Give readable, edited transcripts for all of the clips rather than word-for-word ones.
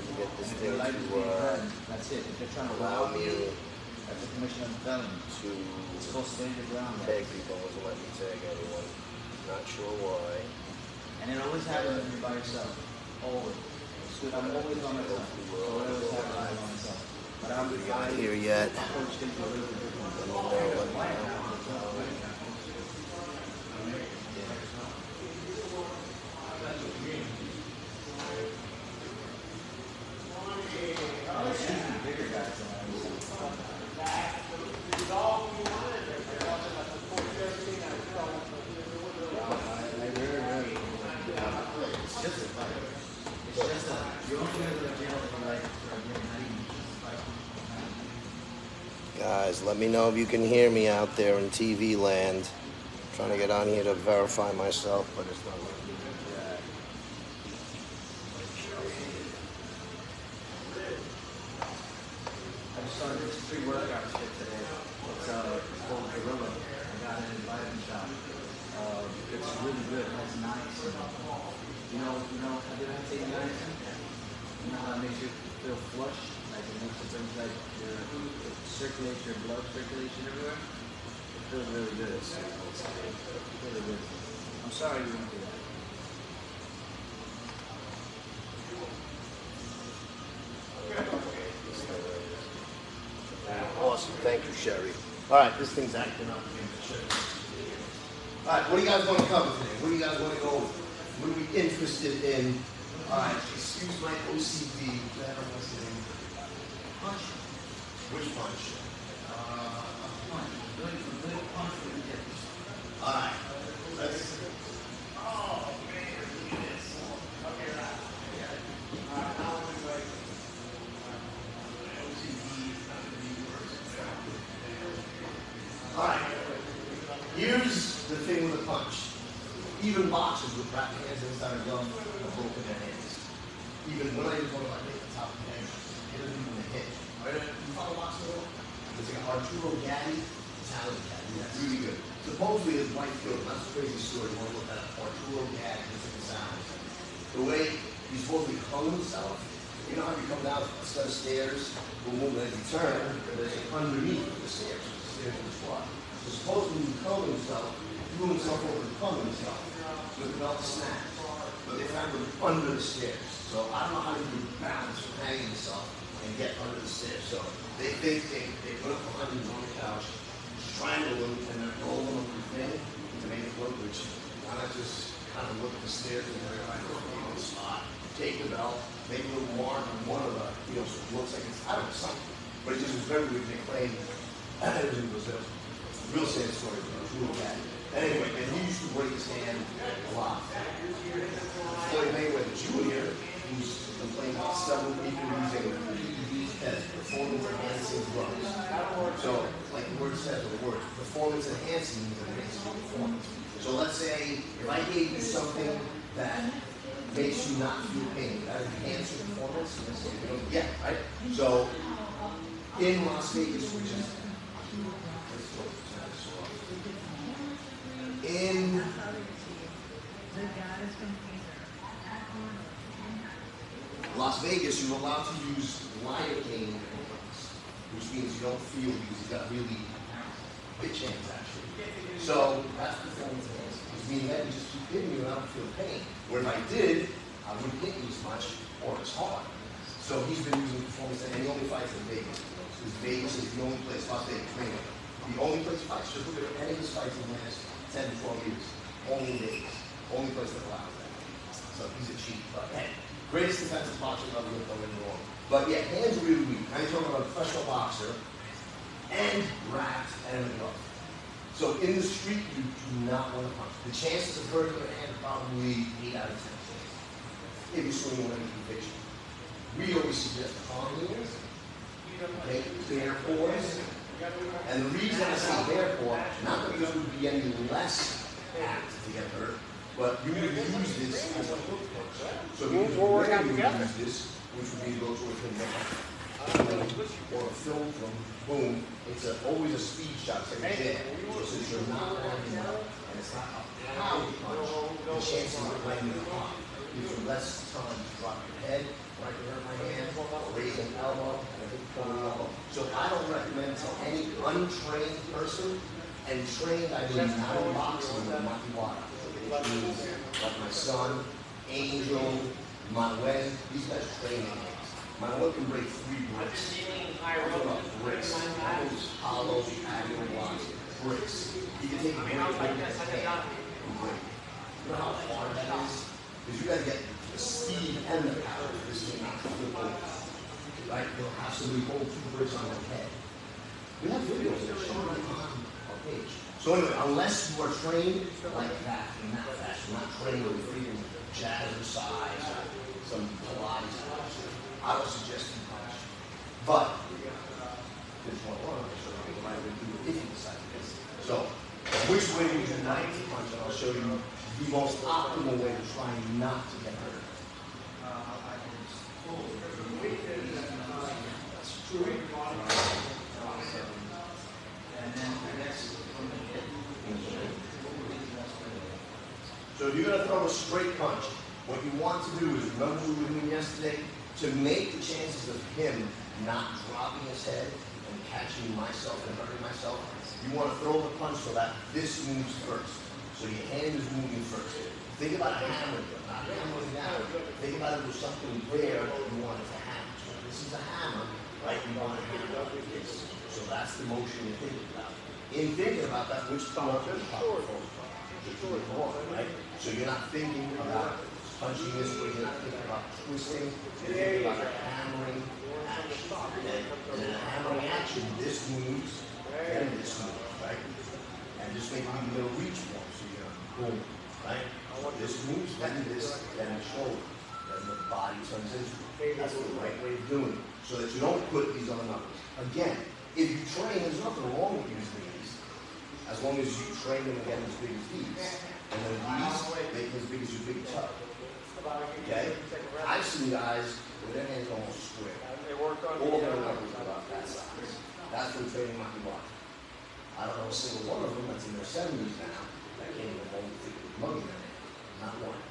tried to get this thing to that's it. If they're trying to allow rob me you, that's a commission of felony. to It's supposed to stand your ground. tag people. Wasn't letting me tag anyone. Not sure why. And it always happens when you're by yourself. Always. I'm always on myself. So it always happens when I'm on myself. But I'm Not here yet. approach things a little bit different. It's usually bigger guys than I It's just a fight. It's just a, you don't go to jail for like, for a game, not even just a fight. Guys, let me know if you can hear me out there in TV land. I'm trying to get on here to verify myself, but it's not working. I just started this free workout shit today. It's called Gorilla. I got it in Vitamin Shop. It's really good. It has niacin. You know, have you ever taken niacin? You know how it makes you feel flush? Like it makes it brings like it circulates your blood circulation everywhere. It feels really good. It's really good. I'm sorry you went through that. Awesome. Thank you, Sherry. All right, this thing's acting up. All right, what do you guys want to cover today? What do you guys want to go over? What are we interested in? All right, excuse my OCD. What's the name? Punch. Which punch? Punch. Good punch for the hips. All right, let's. Oh man, look at this. Okay, right. All right, here's the thing with a punch. Even boxers with wrapped hands inside a glove have broken their hands. Even when I was going like hit the top of the head, it doesn't even hit. Right? You follow boxing at all? It's like Arturo Gatti, Italian Gatti. That's really good. Supposedly his wife killed him. That's a crazy story. You want to look that up. Arturo Gatti, listen to the sound. The way he supposedly hung himself, you know how you come down a set of stairs, boom, boom, and then you turn, there's like underneath the stairs in the squat. So supposedly he hung himself, threw himself over and hung himself. So the belt snapped. But they found him under the stairs. So I don't know how he could balance from hanging himself and get under the stairs. So they think they put him behind him on the couch, strangle him, and then roll him up the thing to make it look, which why not just kind of look at the stairs and they're like, on the spot, take the belt, make a little mark on one of the, so it looks like it's, I don't know, something. But it just was very weird. They claimed it was a real sad story, but it was real bad. Anyway, and he used to break his hand a lot. Floyd Mayweather Jr., who's complained about several people using PEDs as performance-enhancing drugs. So, like the word says, the word performance-enhancing means enhancing your performance. So let's say if I gave you something that makes you not feel pain, that enhances your performance. Yeah, right? So in Las Vegas, which is in Las Vegas, you're allowed to use lidocaine, which means you don't feel because you've got really bitch hands actually. So that's performance enhancing. Meaning that you just keep hitting you and I don't feel pain. Where if I did, I wouldn't hit you as much or as hard. So he's been using performance and he only fights in Vegas. Because Vegas is the only place, Las Vegas, the only place he fights. Just look at any of his fights in the last 10 to 12 years. Only Vegas. Only place that allows that. So he's a cheat. But hey, greatest defensive boxer ever lived, don't get me wrong. But yeah, hands are really weak. I'm talking about a professional boxer and wrapped and a glove. So in the street, you do not want to punch. The chances of hurting your hand are probably 8 out of 10. If you're swimming with any conviction. We always suggest calm hands, okay, bare paws. And the reason I say bare paw, not that this would be any less apt to get hurt, but you would use this as a hook punch. So you would use this, which would be to go towards the neck, or a film from boom. It's always a speed shot, it's like a jab. So since you're not landing up, and it's not a power punch, the chances of landing hard gives you less time to drop your head, or I can hurt my hand, untrained person, and trained I mean not in boxing, but Makiwara, which means like my son, Angel, Manuel, these guys train hands. Manuel can break 3 bricks. Bricks. Those hollow patio blocks. Bricks. He can take a brick over his head and break it. You know how hard that is? Because you gotta get the speed and the power of this thing not to flip over. Right? You'll have somebody hold 2 bricks on their head. We have videos that show it on our page. So anyway, unless you are trained like that, in that fashion, not trained with freaking jazzercise or some Pilates class, I would suggest you punch. But there's one more the right way to do it if you decide to do it. So, which way would you like to punch? And I'll show you the most optimal way to try not to get hurt. That's true. And then the next from the hip. So if you're going to throw a straight punch, what you want to do is, remember we were doing yesterday, to make the chances of him not dropping his head and catching myself and hurting myself, you want to throw the punch so that this moves first. So your hand is moving first. Think about a hammer, not hammering down. Think about it with something there you want it to hammer. So this is a hammer, right? You want to hammer like this. So that's the motion you're thinking about. In thinking about that, which thumb up is powerful? Right? So you're not thinking about punching this way, you're not thinking about twisting, you're thinking about a hammering action. And in a hammering action, this moves, and this moves, right? And just maybe you can reach one, so you're boom, right? This moves, then this, then the shoulder, then the body turns into it. That's the right way of doing it, so that you don't put these on numbers. Again, if you train, there's nothing wrong with using these, as long as you train them again as big as these. And then these make them as big as your big toe. Okay? I've seen guys with their hands almost square. All their numbers are about that size. That's for training Makiwara. I don't know a single one of them that's in their 70s now that can't even hold a thick mug in their hand. Not one.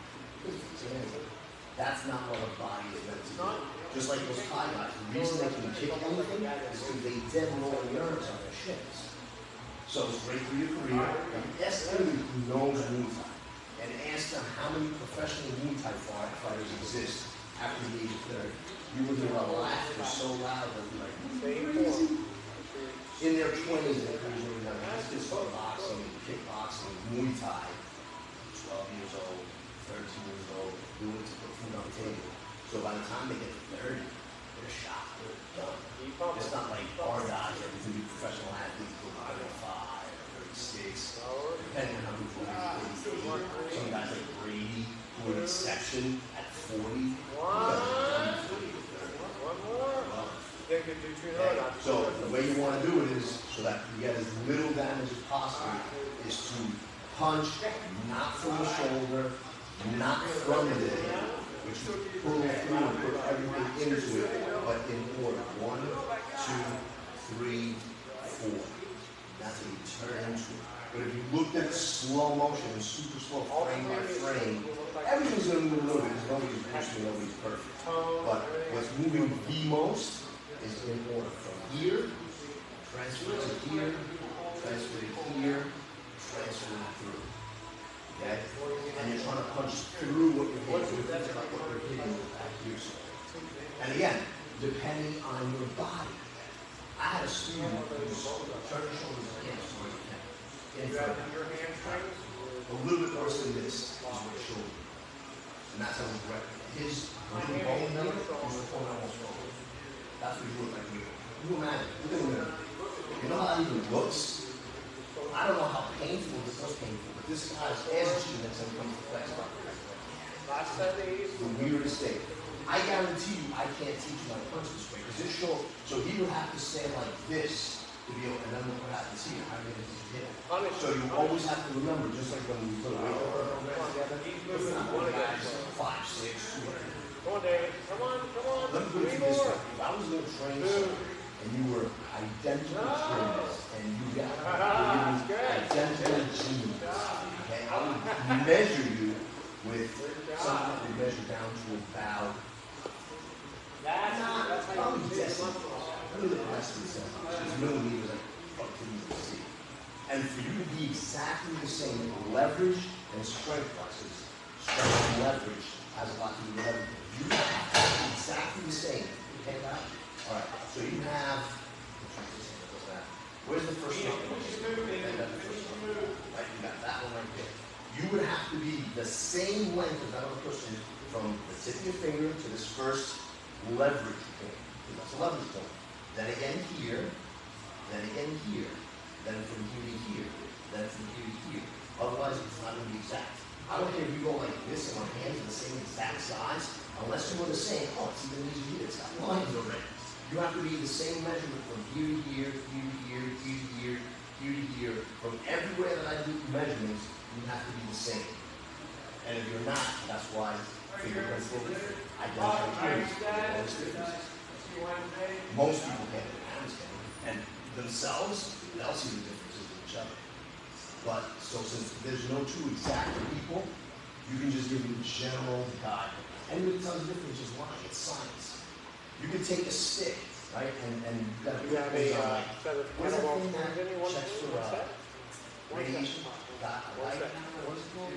That's not what a body is meant to do. Just like those Thai guys, the reason they can kick anything is because they dead roll nerves on their shins. So straight through your career, and ask anybody who knows Muay Thai, and ask them how many professional Muay Thai fighters exist after the age of 30. You will hear a laughter so loud that you're like, crazy. In their 20s, they're usually done. That's just for boxing, kickboxing, Muay Thai. 12 years old, 13 years old, doing it to put food on the table. So by the time they get to 30, they're shot, they're done. It's not like our guys that can be professional athletes who are 35 or 36, depending on how many points. Some guys like Brady, who are an exception at 40. So the way you want to do it is, so that you get as little damage as possible, is to punch not from the shoulder, not from the hip, which is pull through and put everything into it, but in order. 1, 2, 3, 4. That's how you turn into it. But if you looked at slow motion and super slow, frame by frame, everything's going to move a little bit because nobody's perfect, nobody's perfect. But what's moving the most is in order from here, transfer to here, transfer to here, transfer through. Okay? And you're trying to punch through what you're hitting, like what you're hitting back here. And again, depending on your body. I had a student who's turning shoulders and hands towards the camera. In front of your hamstrings? A little bit worse than this is my shoulder. And that's how we correct it. His little bone number is pulling almost forward. That's what he looked like. You imagine, you know how that even looks? I don't know how painful this was painful, but this guy's ass cheek next time comes to flex like the weirdest thing. I guarantee you I can't teach you how to punch this way, because it's short. So he would have to stand like this to be able, and then what happens here? How many does he hit? So you always have to remember, just like when we put a weight program together, it's not one guy's 5'6", 200. Come on, David. Come on. Let me put it this way. If I was going to train someone, and you were identical twins, and you got identical genes, okay, I would measure you with something that would measure down to about, probably decimals. Let me look at less than 7. Millimeters, like couldn't even see. And for you to be exactly the same leverage and strength classes, strength and leverage has a lot to do with everything. You have to be exactly the same. Okay, that? All right. So you have. Where's the first one? Right, you got that one right there. You would have to be the same length as that other person from the tip of your finger to this first leverage point. That's a leverage point. Then again here, then again here, then from here to here, then from here to here. Otherwise, it's not going to be exact. I don't care if you go like this and our hands are the same exact size, unless you were the same. Oh, it's even easier here. It's got lines already. You have to be the same measurement from here to here, here to here, here to here, here to here. From everywhere that I do measurements, you have to be the same. And if you're not, that's why fingerprints will differ. Identify differences. Most people can't understand. And themselves, they'll see the differences with each other. But, so since there's no two exact people, you can just give them a general guide. Anybody tells the difference is why, it's science. You can take a stick, right, and you've got to put things on like, what is that thing that checks for radiation? What is it called?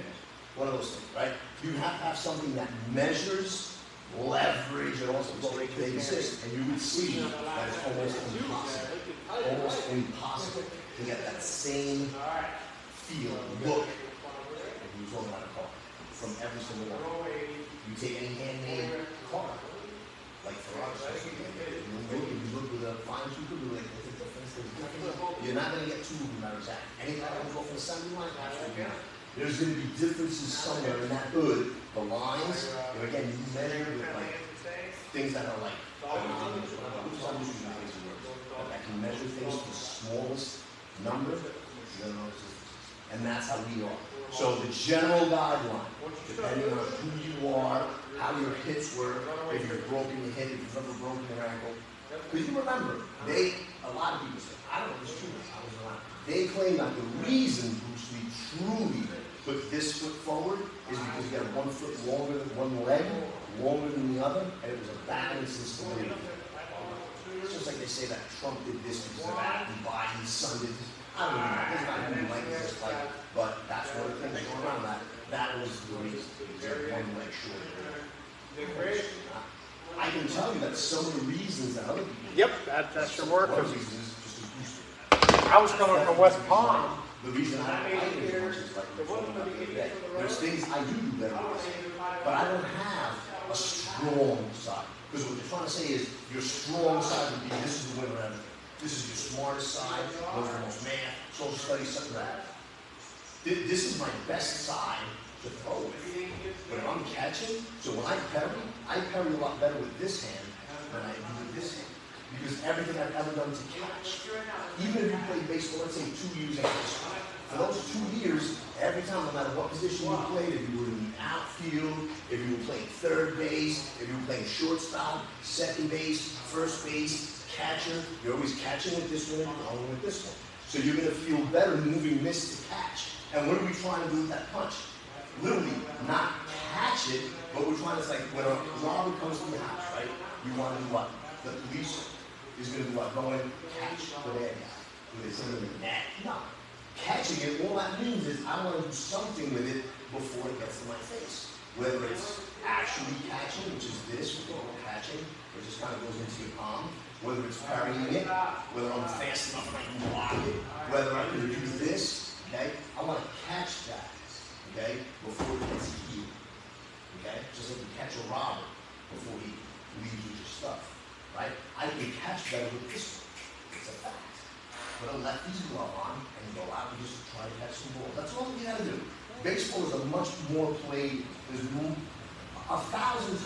One of those things, right? You have to have something that measures leverage and also they exist, and you would see that it's almost impossible to get that same feel, look, if you were talking about a car, from every single one. You take any handmade car, like Ferrari, you look with a fine tooth ruler, like there's a difference, you're not going to get two of them that are exact. Anything that comes off an assembly line, absolutely not. There's going to be differences somewhere in that hood. The lines, and again, you measure with like things that are like, that can measure things to the smallest number, and that's how we are. So the general guideline, depending on who you are, how your hips work, if you've broken your hip, if you've ever broken your ankle. Because you remember, a lot of people say, I don't know if it's true, I was around. They claim that the reason Bruce Lee truly put this foot forward is because he had one foot longer than one leg, longer than the other, and it was a balance and stability. It's just like they say that Trump did this because of that, and Biden's son did this. I don't know, there's not going to be like this, but that's one of the things going around that. That was the reason. One leg short. I can tell you that some of the reasons that other people. Yep, that's your work. One of the reasons is just a booster. I was coming from West Palm. The reason I do is like there's things I do better with, but I don't have a strong side. Because what you're trying to say is your strong side would be this is the winner of everything. This is your smartest side, knows the most math, social studies, something like that. This is my best side to throw with. But if I'm catching, so when I parry a lot better with this hand than I do with this hand. Because everything I've ever done to catch, even if you play baseball, let's say 2 years in high school, for those 2 years, every time, no matter what position you played, if you were in the outfield, if you were playing third base, if you were playing shortstop, second base, first base, catcher, you're always catching with this one and throwing with this one. So you're going to feel better moving miss to catch. And what are we trying to do with that punch? Literally, not catch it, but we're trying to, like, when a robber comes to the house, right? We want to do what? The police is going to do what? Go in, catch the bad guy. Do they say in the net? No. Catching it, all that means is I want to do something with it before it gets to my face. Whether it's actually catching, which is this, we're catching, it just kind of goes into your palm. Whether it's parrying it, whether I'm fast enough and I can block it, whether I can do this, okay? I want to catch that, okay, before it gets here, okay? Just like you catch a robber before he leaves with your stuff, right? I can catch better with this one. It's a fact. Put a lefty's glove on and go out and just try to catch some balls. That's all you got to do. Baseball is a much more played, there's 1,000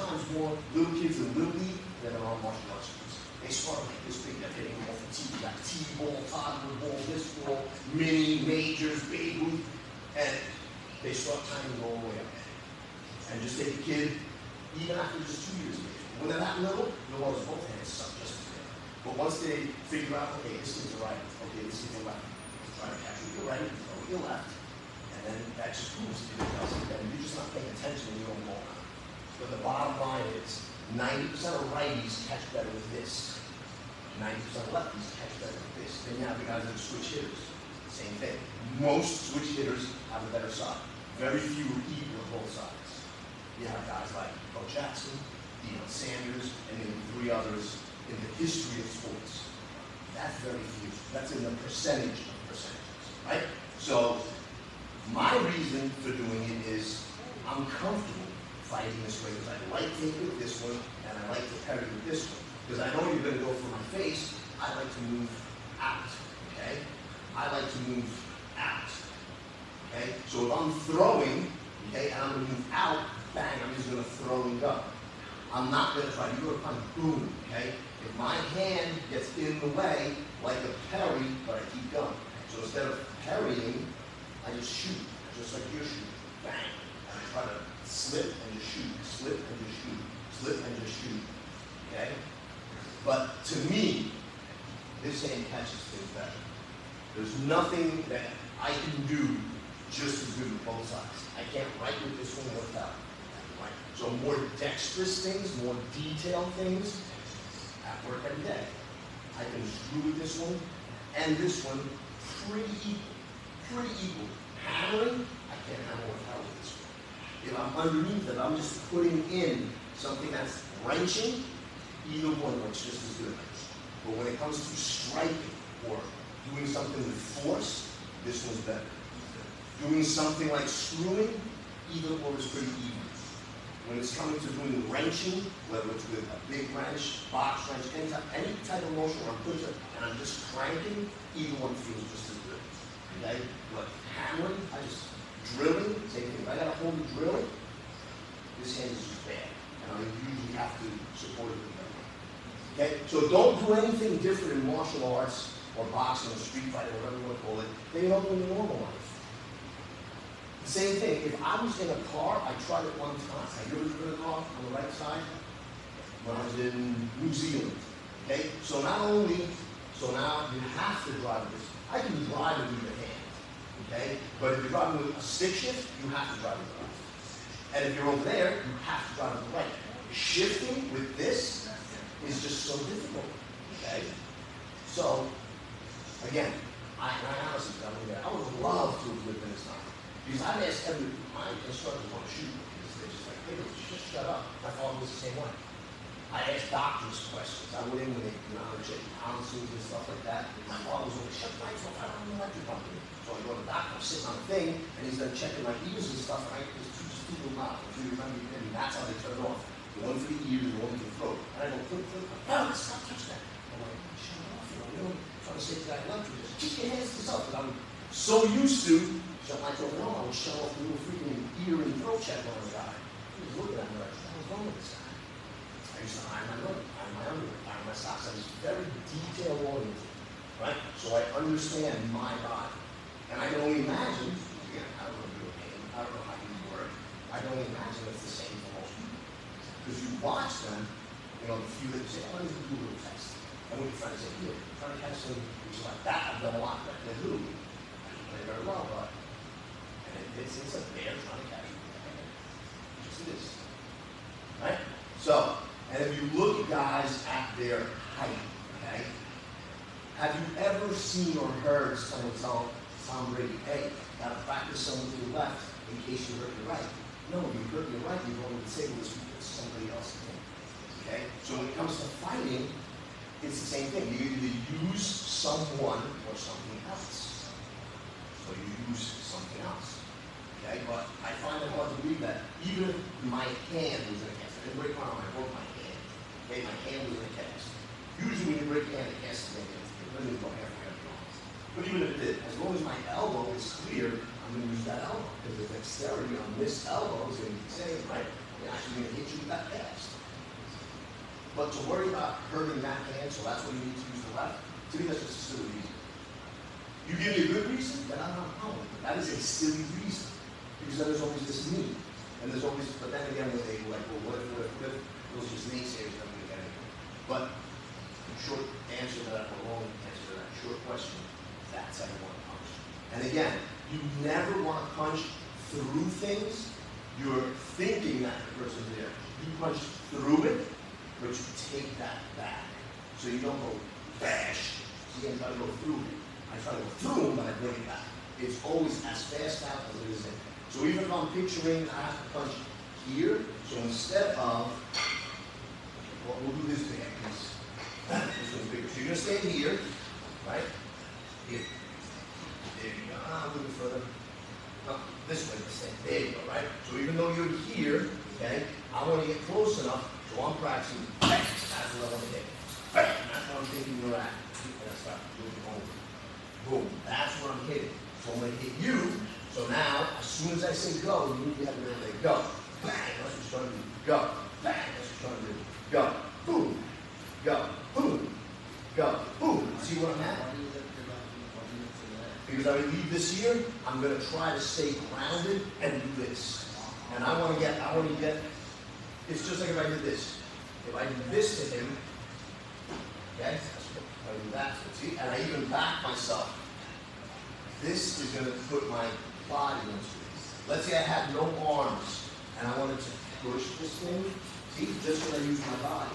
times more little kids in Little League than there are martial arts kids. They start like this big, they're hitting off the tee, like T-ball, toddler ball, this ball, mini, majors, Babe Ruth, and they start timing all the way up. And just take a kid, even after just 2 years of age. When they're that little, you'll notice both hands suck just as good. But once they figure out, okay, this is the right, okay, this is the left, try to catch with your right, throw with your left, and then that just proves to you that you're just not paying attention when you don't ball out. But the bottom line is, 90% of righties catch better with this. 90% of lefties catch better with this. Then you have the guys that are switch hitters. Same thing. Most switch hitters have a better side. Very few are equal on both sides. You have guys like Bo Jackson, Deion Sanders, and maybe 3 others in the history of sports. That's very few. That's in the percentage of percentages, right? So my reason for doing it is I'm comfortable fighting this way because I like taking with this one and I like to parry with this one. Because I know you're going to go for my face, I like to move out, okay? I like to move out, okay? So if I'm throwing, okay, and I'm going to move out, bang, I'm just going to throw and go. I'm not going to try to do a punch, boom, okay? If my hand gets in the way, like a parry, but I keep going. So instead of parrying, I just shoot, just like you're shooting, bang. And I try to slip and just shoot, slip and just shoot, slip and just shoot, okay? But to me, this hand catches things better. There's nothing that I can do just as good with both sides. I can't write with this one without. Right? So more dexterous things, more detailed things, at work every day. I can screw with this one and this one pretty equal. Hammering, I can't hammer without this one. If I'm underneath it, I'm just putting in something that's wrenching, either one works just as good. But when it comes to striking or doing something with force, this one's better. Doing something like screwing, either one is pretty even. When it's coming to doing wrenching, whether it's with a big wrench, box wrench, any type of motion or push up, and I'm just cranking, either one feels just as good. Okay? But hammering, I just drilling, same thing. If I got to hold the drill, this hand is just bad. And I usually have to support it with my hand. Okay? So don't do anything different in martial arts or boxing or street fighting or whatever you want to call it than you don't do in your normal life. The same thing, if I was in a car, I tried it one time. Have you ever driven a car on the right side? When I was in New Zealand. Okay? So now you have to drive this. I can drive it with your hand. Okay? But if you're driving with a stick shift, you have to drive with the right. And if you're over there, you have to drive with the right. Shifting with this is just so difficult. Okay? So, again, I honestly tell you that I would love to have lived in this time. Because I've asked my instructors want to shoot because they're just like, hey, just shut up. My father was the same way. I asked doctors questions. I went in when they check tonsils and stuff like that. My father was always, shut the lights off, I don't know what you're talking. So I go to the doctor, I'm sitting on the thing, and he's done checking my ears and stuff, and just too little loud. If you remember, and that's how they turn it off. The one for the ears and the one for the throat. And I go, click, no, stop, touch that. I'm like, shut off, you know, trying to say to that electric, just keep your hands to yourself. And I'm so used to, shut my throat, no, I would shut off the little freaking ear and throat check on the guy. He was looking at me like, what was wrong with this guy? I used to iron my underwear, iron my socks. I was very detail oriented, right? So I understand my body. And I can only imagine, again, I don't know if you're a pain, I don't know how you work. I can only imagine it's the same for most people. Because you watch them, you know, the few that you say, oh, let me do a little test. And when you're trying to say, here, trying to catch some, which like that, I've done a lot, like they're little. I can play very well, but it's a bear trying to catch you. Just it is. Right? So, and if you look at guys at their height, okay, have you ever seen or heard someone tell Tom Brady, hey, gotta practice someone to the left in case you hurt your right? No, you hurt your right, you're going to the table as you put somebody else in. Okay? So when it comes to fighting, it's the same thing. You either use someone or something else. So you use something else. Okay? But I find it hard to believe that even if my hand was in a cast, I didn't break my arm, I broke my hand. Okay, my hand was in a cast. Usually when you break your hand, the cast is in a cast. It doesn't go halfway up your arm. But even if it did, as long as my elbow is clear, I'm going to use that elbow. Because the dexterity on this elbow is going to be the same, right? I'm actually going to hit you with that cast. But to worry about hurting that hand, so that's when you need to use the left, to me that's just a silly reason. You give me a good reason, then I'm not wrong. But that is a silly reason. Because then there's always this need. And there's always, but then again, when they go like, well, what if, those just naysayers don't get anything. But in short answer to that, or long answer to that short question, that's how you want to punch. And again, you never want to punch through things. You're thinking that the person's there. You punch through it, but you take that back. So you don't go bash. So again, try to go through him. I try to go through him, but I bring it back. It's always as fast out as it is in. So even if I'm picturing, I have to punch here. So instead of, well, we'll do this big piece. This one's bigger. So you're gonna stay here, right? Here. There you go. A little bit further. No, this way, this thing. There you go, right? So even though you're here, okay, I want to get close enough, so I'm practicing. That's what I want to hit. That's what I'm thinking you're at. And I start moving over. Boom. That's where I'm hitting. So I'm going to hit you. So now, as soon as I say go, you have to really go. Bang. That's what you're trying to do. Go. Bang. That's what you're trying to do. Go. Boom. Go. Boom. Go. Boom. See what I'm at? Because I leave this here, I'm going to try to stay grounded and do this. And I want to get, it's just like if I did this. If I do this to him, okay, if I do that, see, and I even back myself, this is going to put my body into it. Let's say I had no arms, and I wanted to push this thing, see, just when I use my body.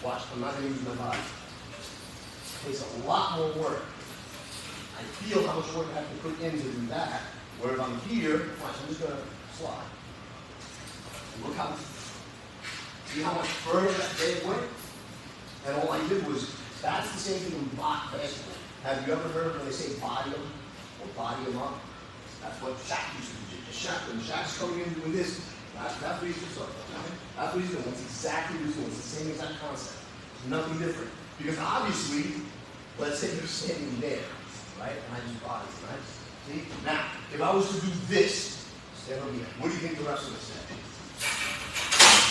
Watch, I'm not going to use my body. It takes a lot more work. I feel how much work I have to put in to do that. Where if I'm here, watch, I'm just going to slide. And look how, see how much further that day went? And all I did was, that's the same thing in block basketball. Have you ever heard when they say body them or body them up? That's what Shaq used to do. Shaq, when Shaq's coming in doing this, that's what he's doing. That's what he's doing. That's exactly what he's doing. It's the same exact concept. It's nothing different. Because obviously, let's say you're standing there. Right? And I just body, right? See? Now, if I was to do this, stand over here, what do you think the rest of us say?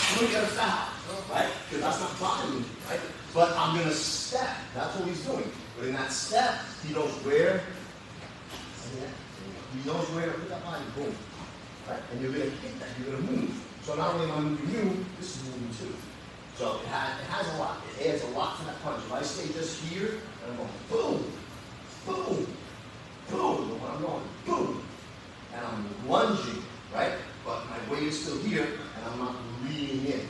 I'm going to get a foul, right? Because that's not bodying, right? But I'm going to step. That's what he's doing. But in that step, he knows where. He knows where to put that body, boom. Right? And you're going to hit that. You're going to move. So not only am I moving you, this is moving too. So it has a lot. It adds a lot to that punch. If I stay just here, and I'm going boom. Boom, boom, when I'm going, boom, and I'm lunging, right? But my weight is still here, and I'm not leaning in.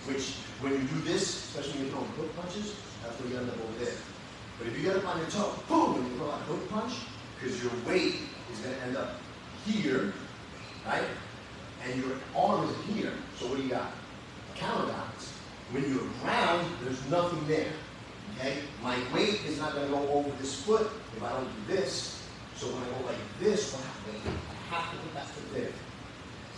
Which, when you do this, especially when you're throwing hook punches, that's where you end up over there. But if you get up on your toe, boom, and you throw out a hook punch, because your weight is going to end up here, right? And your arm is here. So what do you got? A counterbalance. When you're ground, there's nothing there. Okay? My weight is not going to go over this foot if I don't do this. So when I go like this, what happens? I have to put that foot there.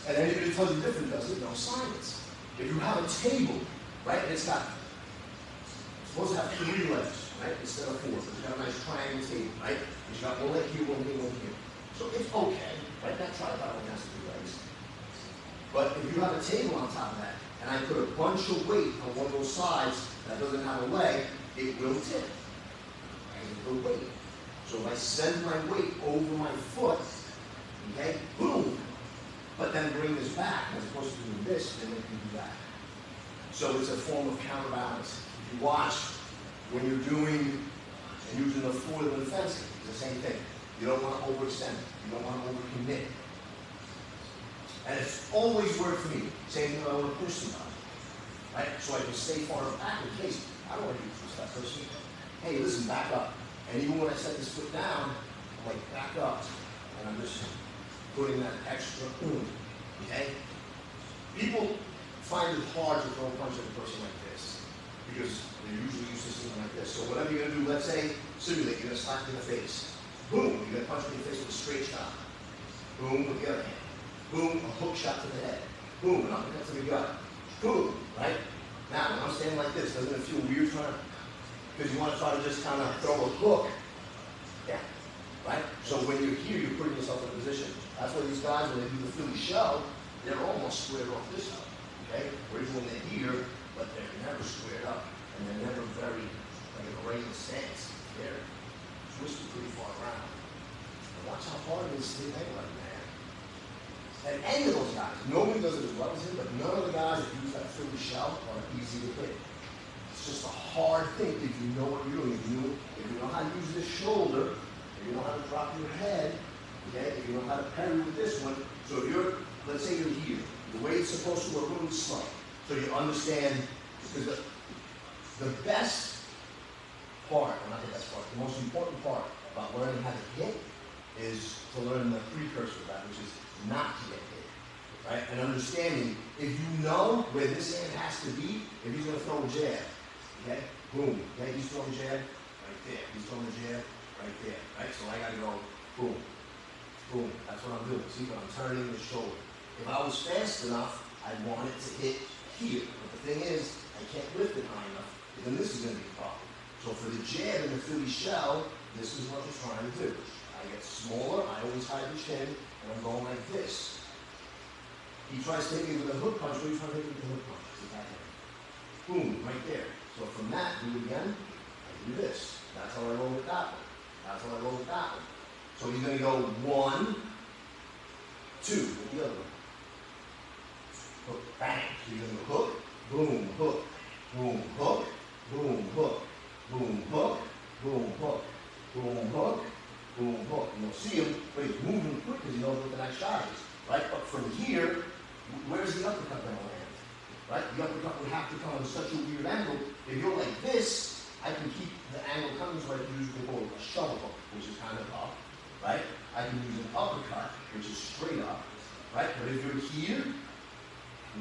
And anybody tells you different does it? No science. If you have a table, right, and it's supposed to have 3 legs, right, instead of 4. It's got a nice triangle table, right? It's got one leg here, one here, one here. So it's okay, right? That tripod only has 3 legs. But if you have a table on top of that, and I put a bunch of weight on one of those sides that doesn't have a leg, it will tip. And it will weight. So if I send my weight over my foot, okay, boom, but then bring this back, as opposed to doing this, then it can do that. So it's a form of counterbalance. If you watch, when you're doing and using the foil and fencing, it's the same thing. You don't want to overextend. You don't want to overcommit. And it's always worked for me. Same thing when I want to push somebody. Right? So I can stay far back in case I don't want to push that person. Hey, listen, back up. And even when I set this foot down, I'm like, back up. And I'm just putting that extra oomph. Okay? People find it hard to throw a punch at a person like this because they're usually used to something like this. So whatever you're going to do, let's say, simulate, you're going to slap me in the face. Boom, you're going to punch me in the face with a straight shot. Boom, with the other hand. Boom, a hook shot to the head. Boom, an uppercut to the gut. Boom, right? Now, when I'm standing like this, doesn't it feel weird trying to, because you want to try to just kind of throw a hook? Yeah, right? So when you're here, you're putting yourself in a position. That's why these guys, when they do the Philly show, they're almost squared off this up, okay? Whereas when they're here, but they're never squared up, and they're never very, like a great stance. They're twisted pretty far around. And watch how hard it is to hit right now. And any of those guys, nobody does it as well as him, but none of the guys that use that Philly shell are easy to hit. It's just a hard thing if you know what you're doing. If you know how to use this shoulder, if you know how to drop your head, okay, if you know how to parry with this one. So if you're, let's say you're here, the way it's supposed to work really slow. So you understand, because the best part, or not the best part, the most important part about learning how to hit is to learn the precursor of that, which is not to get hit, right? And understanding, if you know where this hand has to be, if he's going to throw a jab, okay, boom, okay, he's throwing a jab, right there, he's throwing a jab, right there, right? So I got to go, boom, boom, that's what I'm doing. See, but I'm turning the shoulder. If I was fast enough, I'd want it to hit here. But the thing is, I can't lift it high enough, and then this is going to be a problem. So for the jab and the Philly shell, this is what I'm trying to do. I get smaller, I always hide the chin, and I'm going like this. He tries to hit me with a hook punch. What are you trying to hit me with a hook punch? It's a backhand. Boom, right there. So from that, do it again. I do this. That's how I roll with that one. That's how I roll with that one. So he's going to go 1, 2, with the other one. Hook, bang. So you're going to go hook, boom, hook, boom, hook, boom, hook, boom, hook, boom, hook, boom, hook, boom, hook. And you'll see him, but he's moving quick because he knows what the next shot is, right? But from here, where's the uppercut going to land? Right? The uppercut would have to come at such a weird angle. If you're like this, I can keep the angle coming so I can use what we call a shovel hook, which is kind of up, right? I can use an uppercut, which is straight up, right? But if you're here,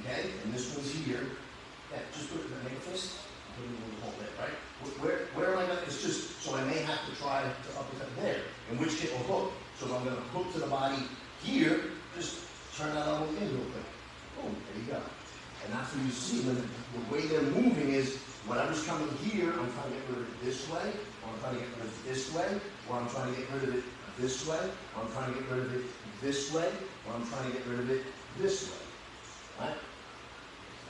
okay, and this one's here, yeah, just put it in the make a fist, put it in the whole bit, right? Where am I going to, it's just, so I may have to try to uppercut there, in which case will hook. So if I'm going to hook to the body here, just turn that elbow in real quick. Boom, there you go. And that's what you see, when the way they're moving is, whatever's coming here, I'm trying to get rid of it this way, or I'm trying to get rid of it this way, or I'm trying to get rid of it this way, or I'm trying to get rid of it this way, or I'm trying to get rid of it this way, right?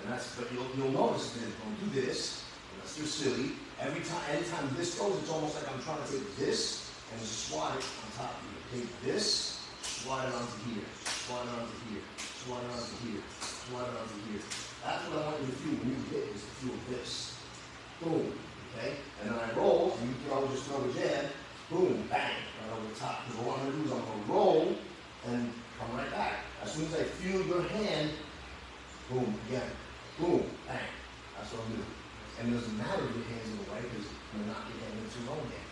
And that's, but you'll notice that don't do this, unless you're silly. Anytime this goes, it's almost like I'm trying to take this and swat it on top of you. Take this, swat it onto here, swat it onto here, swat it onto here, swat it onto here. That's what I want you to feel when you hit, is to feel this. Boom, okay? And then I roll, and you can just throw a jab, boom, bang, right over the top. Because what I'm going to do is I'm going to roll and come right back. As soon as I feel your hand, boom, again, boom, bang. That's what I'm doing. And it doesn't matter if your hand's in the way, because you're not your hand into your own hand.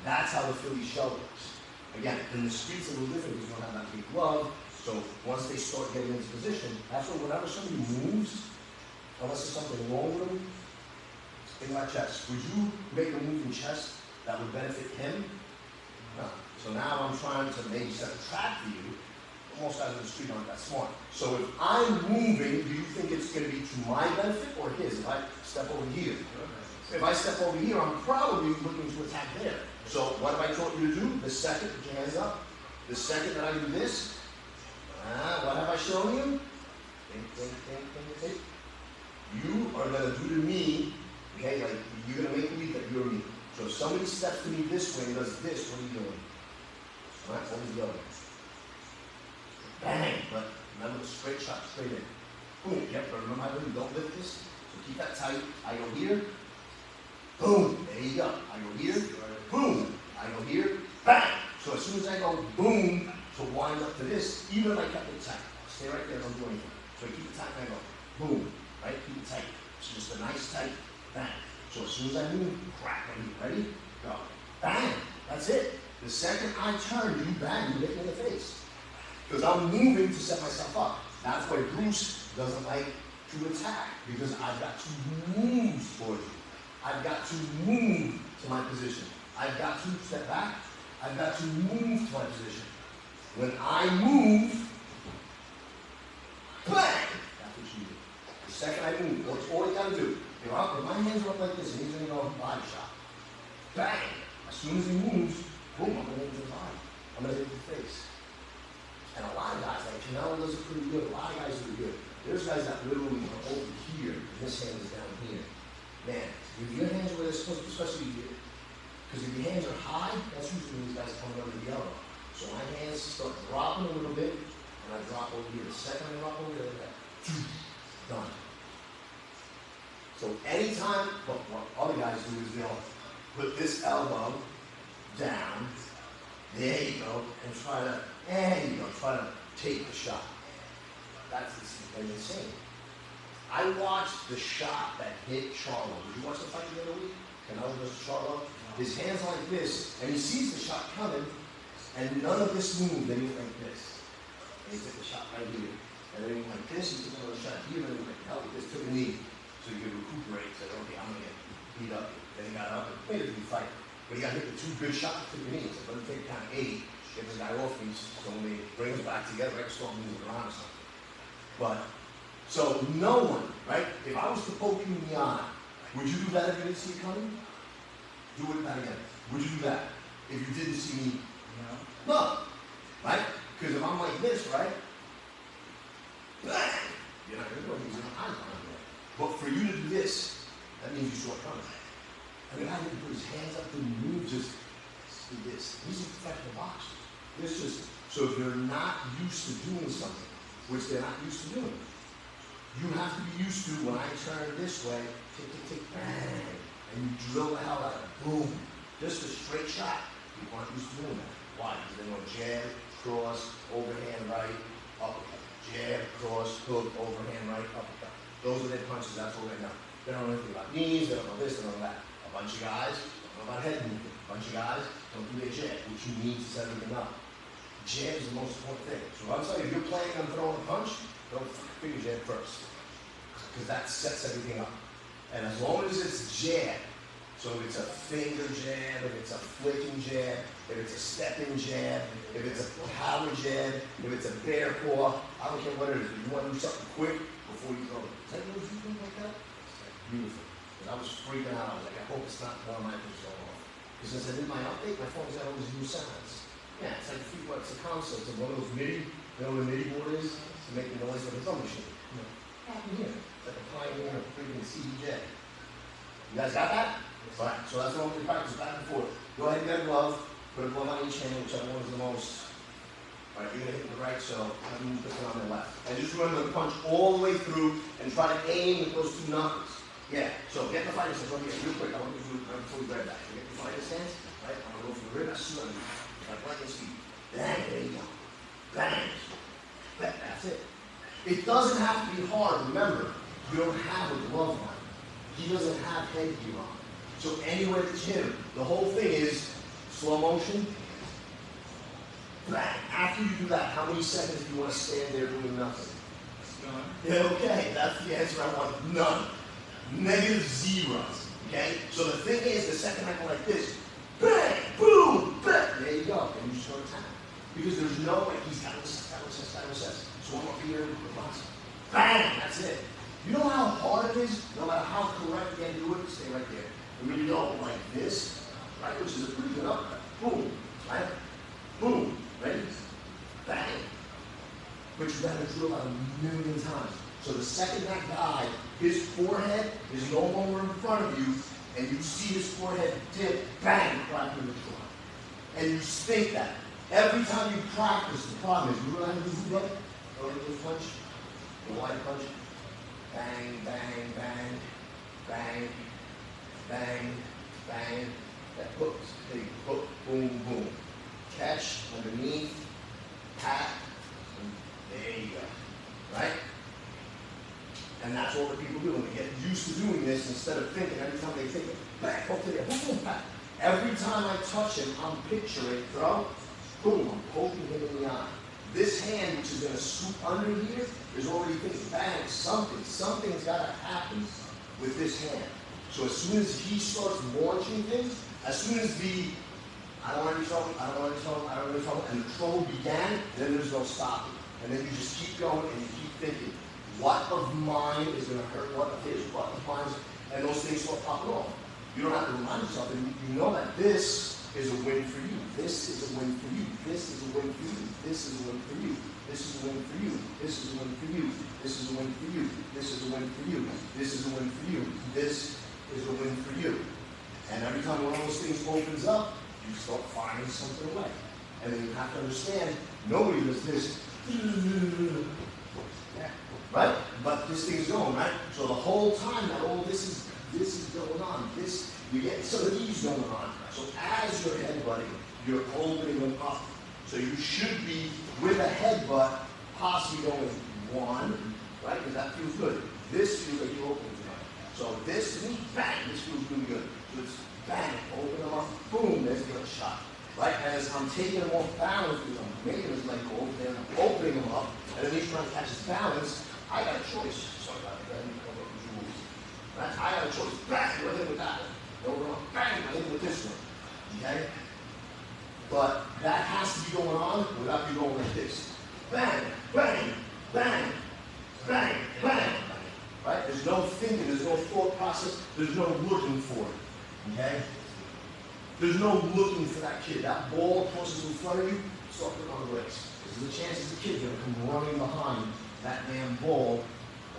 That's how the Philly shell works. Again, in the streets a little different because you don't have that big glove. So once they start getting into position, that's when whenever somebody moves, unless there's something wrong with them, think about chest. Would you make a move in chest that would benefit him? No. So now I'm trying to maybe set a trap for you. Most guys on the street aren't that smart. So if I'm moving, do you think it's going to be to my benefit or his? If I step over here. If I step over here, I'm probably looking to attack there. So what have I taught you to do? The second, put your hands up. The second that I do this, what have I shown you? Think. You are going to do to me, okay, like you're going to make believe that you're me. So if somebody steps to me this way and does this, what are you doing? All right, what is the other one? Bang! But remember the straight shot, straight in. Boom. Yep, but remember how you don't lift this? So keep that tight. I go here. Boom. There you go. I go here. Boom. I go here. Bang! So as soon as I go boom to wind up to this, even if I kept it tight, stay right there, don't do anything. So I keep it tight and I go boom. Right? Keep it tight. It's just a nice tight bang. So as soon as I move, crack. Ready? Go. Bang! That's it. The second I turn, you bang, you hit me in the face. Because I'm moving to set myself up. That's why Bruce doesn't like to attack, because I've got to move towards you. I've got to move to my position. I've got to step back. I've got to move to my position. When I move, bang! That's what you do. The second I move, that's all you got to do. If my hands are up like this, and he's going to go body shot. Bang! As soon as he moves, boom, I'm going to hit the body. I'm going to hit the face. And a lot of guys, like Canelo does it pretty good. A lot of guys do it good. There's guys that literally are over here, and this hand is down here. Man, if your hands are where they're supposed to, especially here, because if your hands are high, that's usually when these guys come under the elbow. So my hands start dropping a little bit, and I drop over here. The second I drop over here, like that. Done. So anytime, what other guys do is they'll put this elbow down, there you go, and try to take the shot. That's insane. I watched the shot that hit Charlo. Did you watch the fight the other week? Canelo versus Charlo? His hands like this, and he sees the shot coming, and none of this moved, then he went like this. And he took the shot right here. And then he went like this, he took another shot here, and then he went like this, took a knee. So he could recuperate, said, okay, I'm gonna get beat up. Then he got up and made it a good fight. But he got hit with 2 good shots, took a knee. So let me take count 80, get this guy off me, so when they bring us back together, I can start moving around or something. But, so no one, right? If I was to poke you in the eye, would you do that if you didn't see it coming? Do it that again. Would you do that if you didn't see me? No. Right? Because if I'm like this, right? Bang! You're not going to go because your eyes aren't there. But for you to do this, that means you saw it coming. I mean, I didn't put his hands up and move, just do this. He's a professional boxer. This just, so if you're not used to doing something, which they're not used to doing, you have to be used to when I turn this way, tick, tick, tick, bang. And you drill the hell out of it. Boom. Just a straight shot. People aren't used to doing that. Why? Because they know jab, cross, overhand right, uppercut. Jab, cross, hook, overhand right, uppercut. Those are their punches. That's all they know. They don't know anything about knees. They don't know this. They don't know that. A bunch of guys don't know about head movement. A bunch of guys don't do their jab, which you need to set everything up. Jab is the most important thing. So I'm saying, if you're planning on throwing a punch, don't figure jab first. Because that sets everything up. And as long as it's jab, so if it's a finger jab, if it's a flicking jab, if it's a stepping jab, if it's a power jab, if it's a bear paw, I don't care what it is, but you want to do something quick before you throw it. Is that what you do like that? Beautiful. And I was freaking out. I was like, I hope it's not one of my things going off. Because since I did my update, my phone's got all these new sounds. Yeah, it's like it's a console. It's like one of those MIDI, you know what a MIDI board is? To make the noise like a drum machine. Here. Like a Pioneer or freaking CDJ. You guys got that? All right, so that's what we practice back and forth. Go ahead and get a glove. Put a glove on each hand, whichever one is the most. All right, you're going to hit the right, so have you put it on the left. And just remember to punch all the way through and try to aim with those 2 knuckles. Yeah, so get the fighter stance over here real quick. I want you to do it right before you grab that. You get the fighter stance, right? I'm going to go for the rib, that's slowly. Like right this feet. Bang, there you go. Bang. That's it. It doesn't have to be hard. Remember, you don't have a glove on. He doesn't have headgear on. So anywhere it's him, the whole thing is slow motion. Bang. After you do that, how many seconds do you want to stand there doing nothing? None. Yeah, okay, that's the answer I want. None. -0. Okay? So the thing is, the second I go like this, bang, boom, bang, there you go. And you just go to town. Because there's no way he's got to assess. So I'm up here with the box. Bang, that's it. You know how hard it is? No matter how correct you can do it, stay right there. And when you go like this, right, which is a pretty good uppercut. Boom, right? Boom, ready? Bang. But you gotta drill that 1,000,000 times. So the second that guy, his forehead is no longer in front of you, and you see his forehead dip, bang, right in the trunk. And you think that. Every time you practice, the problem is, you know how to do that? Go into the punch, the wide punch. Bang, bang, bang, bang, bang, bang. That hooks, big hook, boom, boom. Catch underneath, pat, and there you go. Right? And that's what the people do. When they get used to doing this, instead of thinking, every time they think, bang, hook to there, boom, boom, pat. Every time I touch him, I'm picturing, throw, boom, I'm poking him in the eye. This hand, which is going to scoop under here, is already thinking, bang, something's got to happen with this hand. So as soon as he starts launching things, as soon as I don't want any trouble, and the trouble began, then there's no stopping. And then you just keep going and you keep thinking, what of mine is going to hurt what of his, what of mine, and those things start popping off. You don't have to remind yourself, and you know that this is a win for you. This is a win for you. This is a win for you. This is a win for you. This is a win for you. This is a win for you. This is a win for you. This is a win for you. This is a win for you. This is a win for you. And every time one of those things opens up, you start finding something away. And then you have to understand, nobody does this. Right? But this thing's going, right? So the whole time that all this is going on, you get some of these going on. So as you're headbutting, you're opening them up. So you should be, with a headbutt, possibly going 1, right? Because that feels good. this feels like you're opening tonight. So this to me, bang, this feels really good. So it's bang, open them up, boom, there's the other shot. Right? As I'm taking them off balance, because I'm making his leg go open, I'm opening them up, and then he's trying to catch his balance, I got a choice. Sorry about that, let me cover up these rules. Right? I got a choice. Bang, go ahead with that one. Open up, bang, go ahead with this one. Okay? But that has to be going on without you going like this. Bang, bang, bang, bang, bang. Right? There's no thinking, there's no thought process, there's no looking for it. Okay? There's no looking for that kid. That ball crosses in front of you, start putting on the brakes. There's the chances the kid's gonna come running behind that damn ball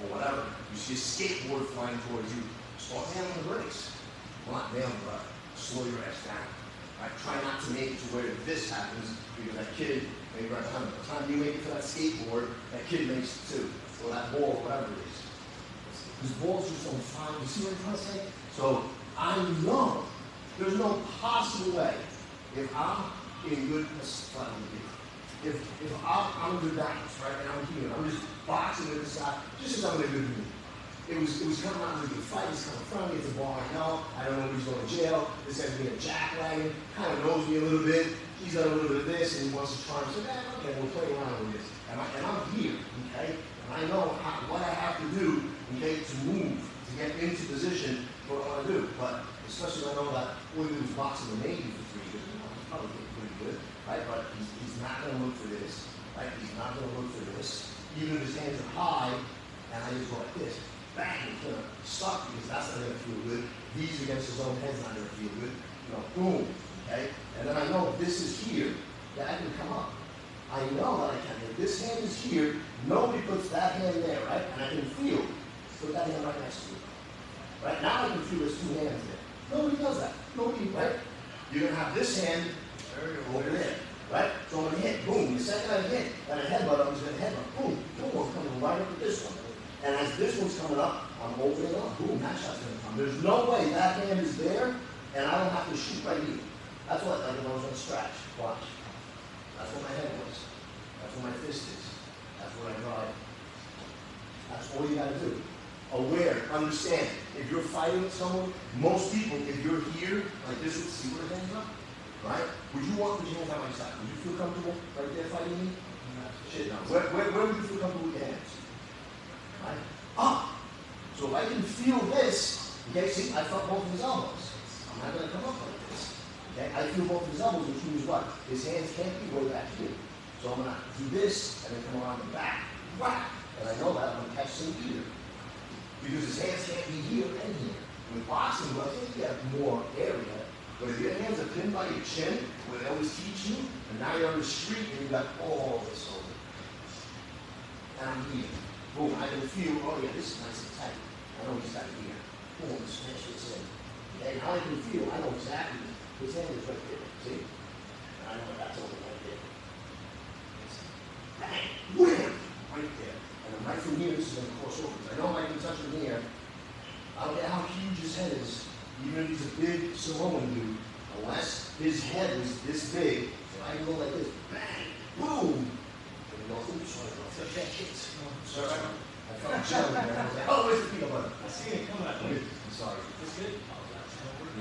or whatever. You see a skateboard flying towards you, start nailing the brakes. Well, not nailing, but slow your ass down. Right? Try not to make it to where this happens, because that kid, maybe by the time you make it to that skateboard, that kid makes it too. Or that ball, whatever it is. These balls just don't find, you see what I'm trying to say? So I know there's no possible way, if I'm in good, if I'm in good balance, right, and I'm here, I'm just boxing with this guy, just as I'm in a good mood. It was coming out of a good fight, he's coming from me, it's a ball I know, I don't know if he's going to jail, this guy's being a jackwagon, kind of knows me a little bit, he's done a little bit of this, and he wants to try and say, okay, we'll play around with this. And I'm here, okay, and I know what I have to do, okay, to move, to get into position for what I want to do. But especially when I know that William was boxing the Navy for 3 years, he's probably getting pretty good, right? But he's not going to look for this, right? He's not going to look for this. Even if his hands are high, and I just go like this, bang, he's going to suck because that's not going to feel good. These against his own head's not going to feel good. You know, boom, okay? And then I know if this is here, that I can come up. I know that I can. If this hand is here, nobody puts that hand there, right? And I can feel. Put that hand right next to you. Right? Now I can feel there's 2 hands there. Nobody does that. Nobody, right? You're going to have this hand over there, right? So I'm going to hit, boom. The second I hit, and I headbutt, I'm just going to headbutt, boom, boom, I'm coming right up with this one. And as this one's coming up, I'm opening up, boom, that shot's going to come. There's no way that hand is there, and I don't have to shoot right here. That's what, like if I was going to scratch. Watch. That's what my head was. That's what my fist is. That's what I drive. That's all you got to do. Aware, understand. If you're fighting with someone, most people, if you're here, like this, see where the hands are? Right? Would you want your hands on my side? Would you feel comfortable right there fighting me? Shit, no. Where would you feel comfortable with your hands? Right? Up. So if I can feel this, okay, see, I felt both of his elbows. I'm not going to come up like this. Okay? I feel both of his elbows, which means what? His hands can't be way back here. So I'm going to do this and then come around the back. Whack! And I know that I'm going to catch some here. Because his hands can't be here and here. With boxing, well, I think you have more area. But if your hands are pinned by your chin, where they always teach you, and now you're on the street and you've got all this over. And I'm here. Boom, I can feel, oh yeah, this is nice and tight. I know he's got it here. Boom, smash this in. Okay, now I can feel, I know exactly. His hand is right there, see? And I know that's over right there. Bang, wham, right there. And then right from here, this is going to cross over. I know I can touch him here. I don't care how huge his head is, even if he's a big Samoan dude, unless his head was this big, and I can go like this, bang, boom. And he goes, oops, sorry, I felt that hit. Sorry, I felt jelly there. I was like, oh, where's the peanut butter? I see it coming out. I'm sorry. It's good.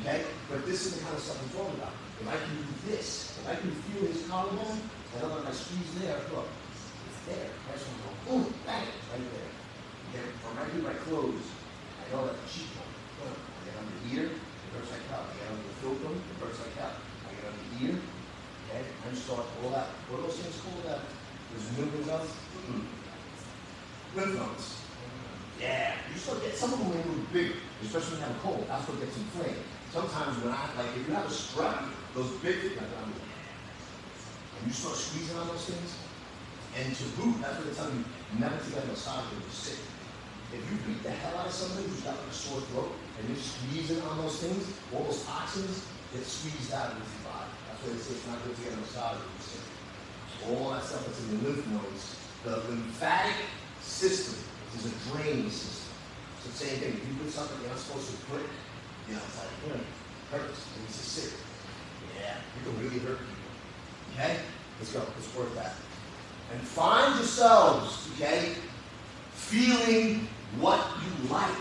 Okay? But this is the kind of stuff I'm talking about. If I can do this, if I can feel his collarbone, and then when I squeeze there, look, it's there. I just want to go, boom, bang, right there. Okay? From right here, my clothes, I know that the cheekbone. I get under here, it hurts like hell. I get under the fulcrum, it hurts like hell. I get under here, okay? I just start all that. What are those things called? There's millions of lymph nodes. Yeah, you start getting, some of them are a little bigger, especially when you have a cold. That's what gets inflamed. Sometimes when if you have a strep, those big things, and you start squeezing on those things, and to boot, that's what they tell you, never to get a massage when you're sick. If you beat the hell out of somebody who's got like a sore throat, and you're squeezing on those things, all those toxins get squeezed out of your body. That's why they say it's not good to get a massage when you're sick. All that stuff that's in the lymph nodes, the lymphatic system is a draining system. It's the same thing. If you put something you're not supposed to put, it's like, hurts. It makes you sick. Yeah, you can really hurt people. Okay? Let's go. Let's work that. And find yourselves, okay, feeling what you you like,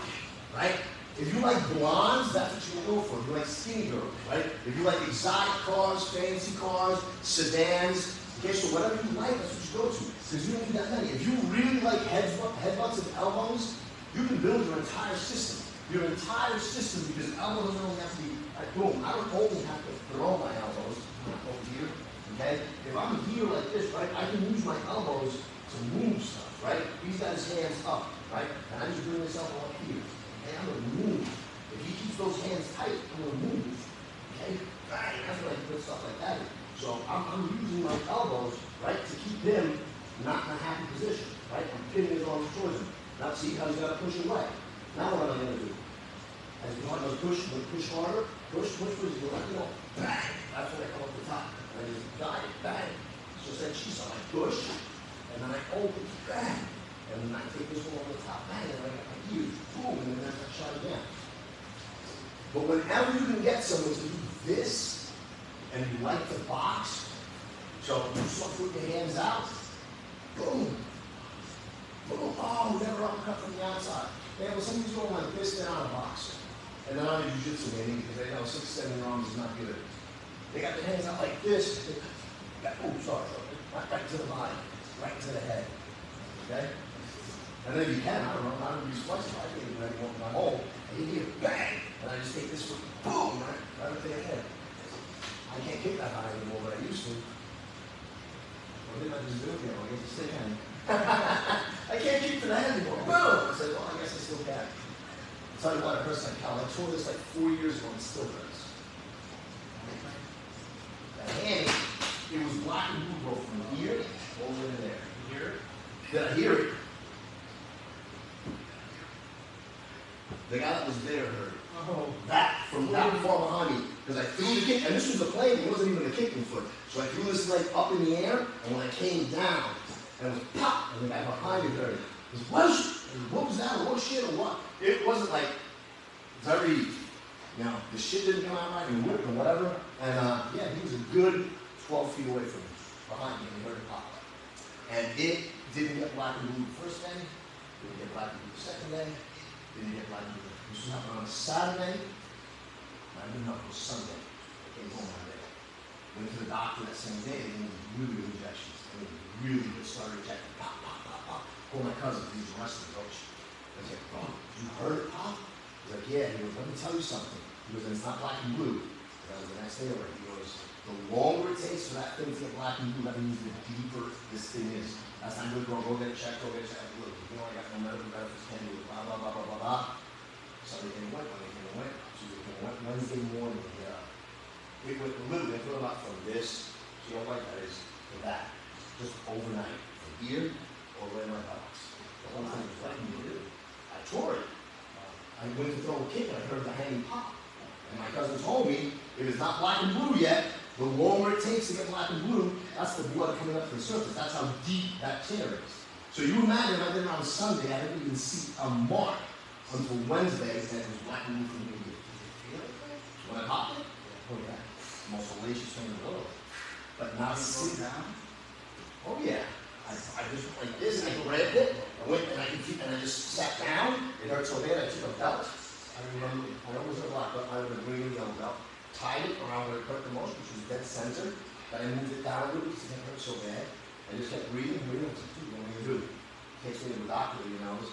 right? If you like blondes, that's what you go for. If you like skinny girls, right? If you like exotic cars, fancy cars, sedans, okay, so whatever you like, that's what you go to. Because you don't need that many. If you really like headbutts and elbows, you can build your entire system. Your entire system, because elbows don't only have to be like boom. I don't only have to throw my elbows over here, okay? If I'm here like this, right, I can use my elbows to move stuff, right? He's got his hands up, right? And I just bring this elbow up here. And I'm gonna move. If he keeps those hands tight, I'm gonna move. Okay? Bang! That's when I can put stuff like that in. So I'm using my elbows, right, to keep him not in a happy position, right? I'm pinning his arms towards him. Now see how he's gotta push away. Now what am I gonna do? As you want to push harder, push, you go like, bang! That's when I come up the top. And I just guide it, bang! Just like she saw, I push, and then I open, bang! And then I take this one on the top, bang, and I got my ears, boom, and then I shot again. But whenever you can get someone to do this, and you like to box, so you start putting your hands out, boom, boom, oh, never uppercut from the outside. Man, when somebody's going like this, they're not a boxer. And they're not a jiu-jitsu maybe, because they know 6, 7 rounds is not good. They got their hands out like this, oh, sorry, right to the body, right to the head, okay? And then you can, I don't know, I don't use flexible, I can't even anymore when I'm home. And you hear bang, and I just take this foot, boom, right up to the head. I can't kick that high anymore, but I used to. What did I just do here? I guess it's stick hand. I can't kick to the head anymore. Boom! I said, well, I guess I still can. I'll tell you what, it hurts like hell. I tore this like 4 years ago and it still hurts. The hand, it was black and blue, bro, from here all the way to there. You hear it? Did I hear it? The guy that was there heard it. Oh. That from that far behind me, because I threw the kick, and this was the plane, it wasn't even a kicking foot. So I threw this leg up in the air, and when I came down, and it was pop, and the guy behind me heard it. He goes, what was that, or what shit, or what? It wasn't like very, the shit didn't come out right, and whipped, or whatever. And yeah, he was a good 12 feet away from me, behind me, and he heard it pop. And it didn't get black and blue the first day, didn't get black and blue the second day, didn't get black and blue. This was happening on a Saturday. I didn't know it was Sunday. I came home one day. Went to the doctor that same day. They needed really good injections. They really good. Started injecting. Pop, pop, pop, pop. Called my cousin. He was a wrestling coach. I was like, bro, you heard it pop? He's like, yeah. He goes, let me tell you something. He goes, and it's not black and blue. And that was the next day already. He goes, the longer it takes for that thing to get black and blue, that means the deeper this thing is. That's not good, bro. Go get it checked. Go get it checked. Look, I got no medical benefits. Can't do it. Blah, blah, blah, blah, blah, blah. Sunday came and went, Monday came and went, Tuesday came and went, Wednesday morning, it went literally, I feel about from this, see how white that is, to that, just overnight, from here, all the way to my box. The whole thing was letting me do. I tore it. I went to throw a kick and I heard the hanging pop. And my cousin told me, if it's not black and blue yet, the longer it takes to get black and blue, that's the blood coming up to the surface. That's how deep that tear is. So you imagine if I did it on Sunday, I didn't even see a mark until Wednesday, and it was black and blue from here. Did you feel it? When I popped it? Oh yeah. Most hellacious thing in the world. But now sit down. Oh yeah. I just went like this, and I grabbed it, I went and I just sat down. It hurt so bad I took a belt. I remember, I know it was a black belt, I was a green and yellow belt. Tied it around where it hurt the most, which was dead center. Then I moved it down a little bit because it hurt so bad. I just kept breathing. I was like, dude, what am I gonna do? Takes me to the doctor, I was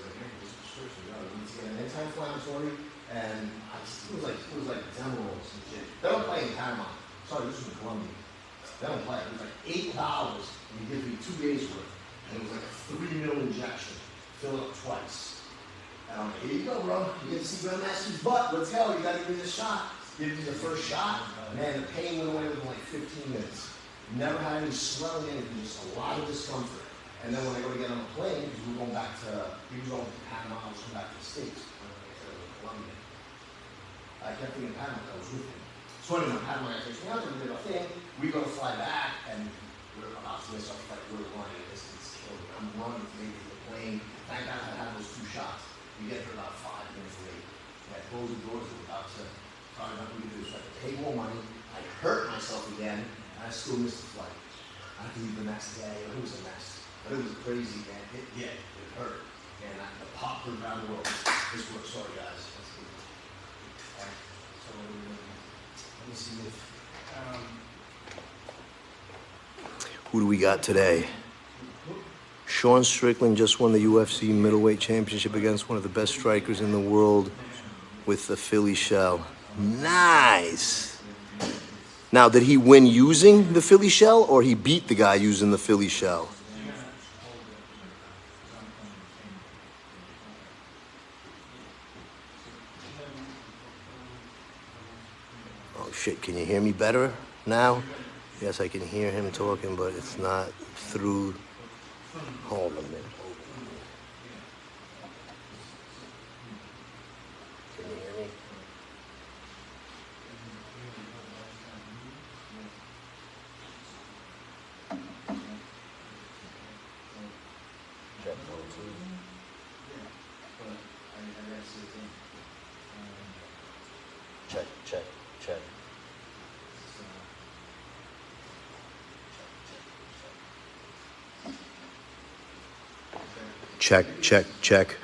like, hey, this prescription, I need to get an anti-inflammatory, and it was like Demerol and shit. They don't play in Panama. Sorry, this was in Colombia. They don't play. It was like $8, and he gives me 2 days worth, and it was like a 3 mil injection. Fill it up twice. And I'm like, here you go, bro. You get to see Grandmaster's butt. Let's go. You gotta give me this shot. Give me the first shot. Man, the pain went away within like 15 minutes. Never had any swelling, anything, just a lot of discomfort. And then when I go to get on a plane, because we were going back to, he was going to Panama, I was going back to the States, Colombia. I kept thinking Panama, I was with him. So anyway, Panama, I takes me out, we did our thing, we go to fly back, and we're about to miss our flight, we're running, it's killing me. I'm running to make it to the plane. Thank God I had those 2 shots. We get there about 5 minutes late. And I closed the doors, we were about to, probably not going to do, so I had to pay more money. I hurt myself again, and I still missed the flight. I had to leave the next day, it was a mess. But it was crazy, man. It hurt. And I popped around the world. This works. Sorry, guys. All right. So let me see if. Who do we got today? Sean Strickland just won the UFC middleweight championship against one of the best strikers in the world with the Philly shell. Nice. Now, did he win using the Philly shell, or he beat the guy using the Philly shell? Oh shit, can you hear me better now? Yes, I can hear him talking, but it's not through. Hold a minute. Can you hear me? Check 1, 2. Check, check, check. Check, check, check.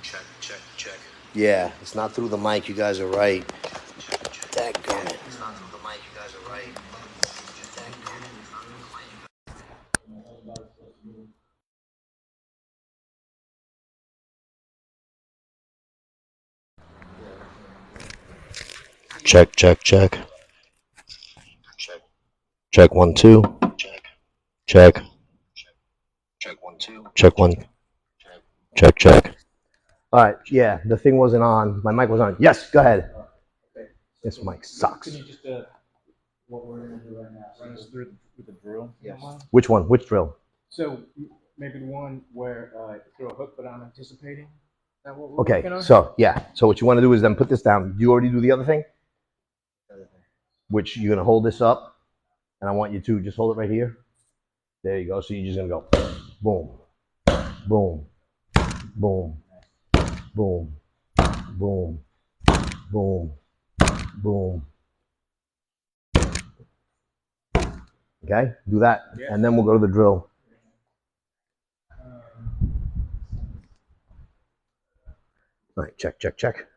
Check, check, check. Yeah, it's not through the mic, you guys are right. Dadgummit. It's not through the mic, you guys are right. Check, check, check. Check. Check 1, 2. Check. Check. Check 1, 2. Check 1. Check, check. All right, yeah, the thing wasn't on. My mic was on. Yes, go ahead. Okay. This mic sucks. Can you just, what we're going to do right now, run us through with the drill? Yes. Which one? Which drill? So maybe the one where throw a hook, but I'm anticipating. Is that what we're Okay, working on? so yeah. So what you want to do is then put this down. You already do the other thing? Which you're going to hold this up, and I want you to just hold it right here. There you go. So you're just going to go boom, boom, boom, boom, boom, boom, boom. Okay, do that, and then we'll go to the drill. All right, check, check, check.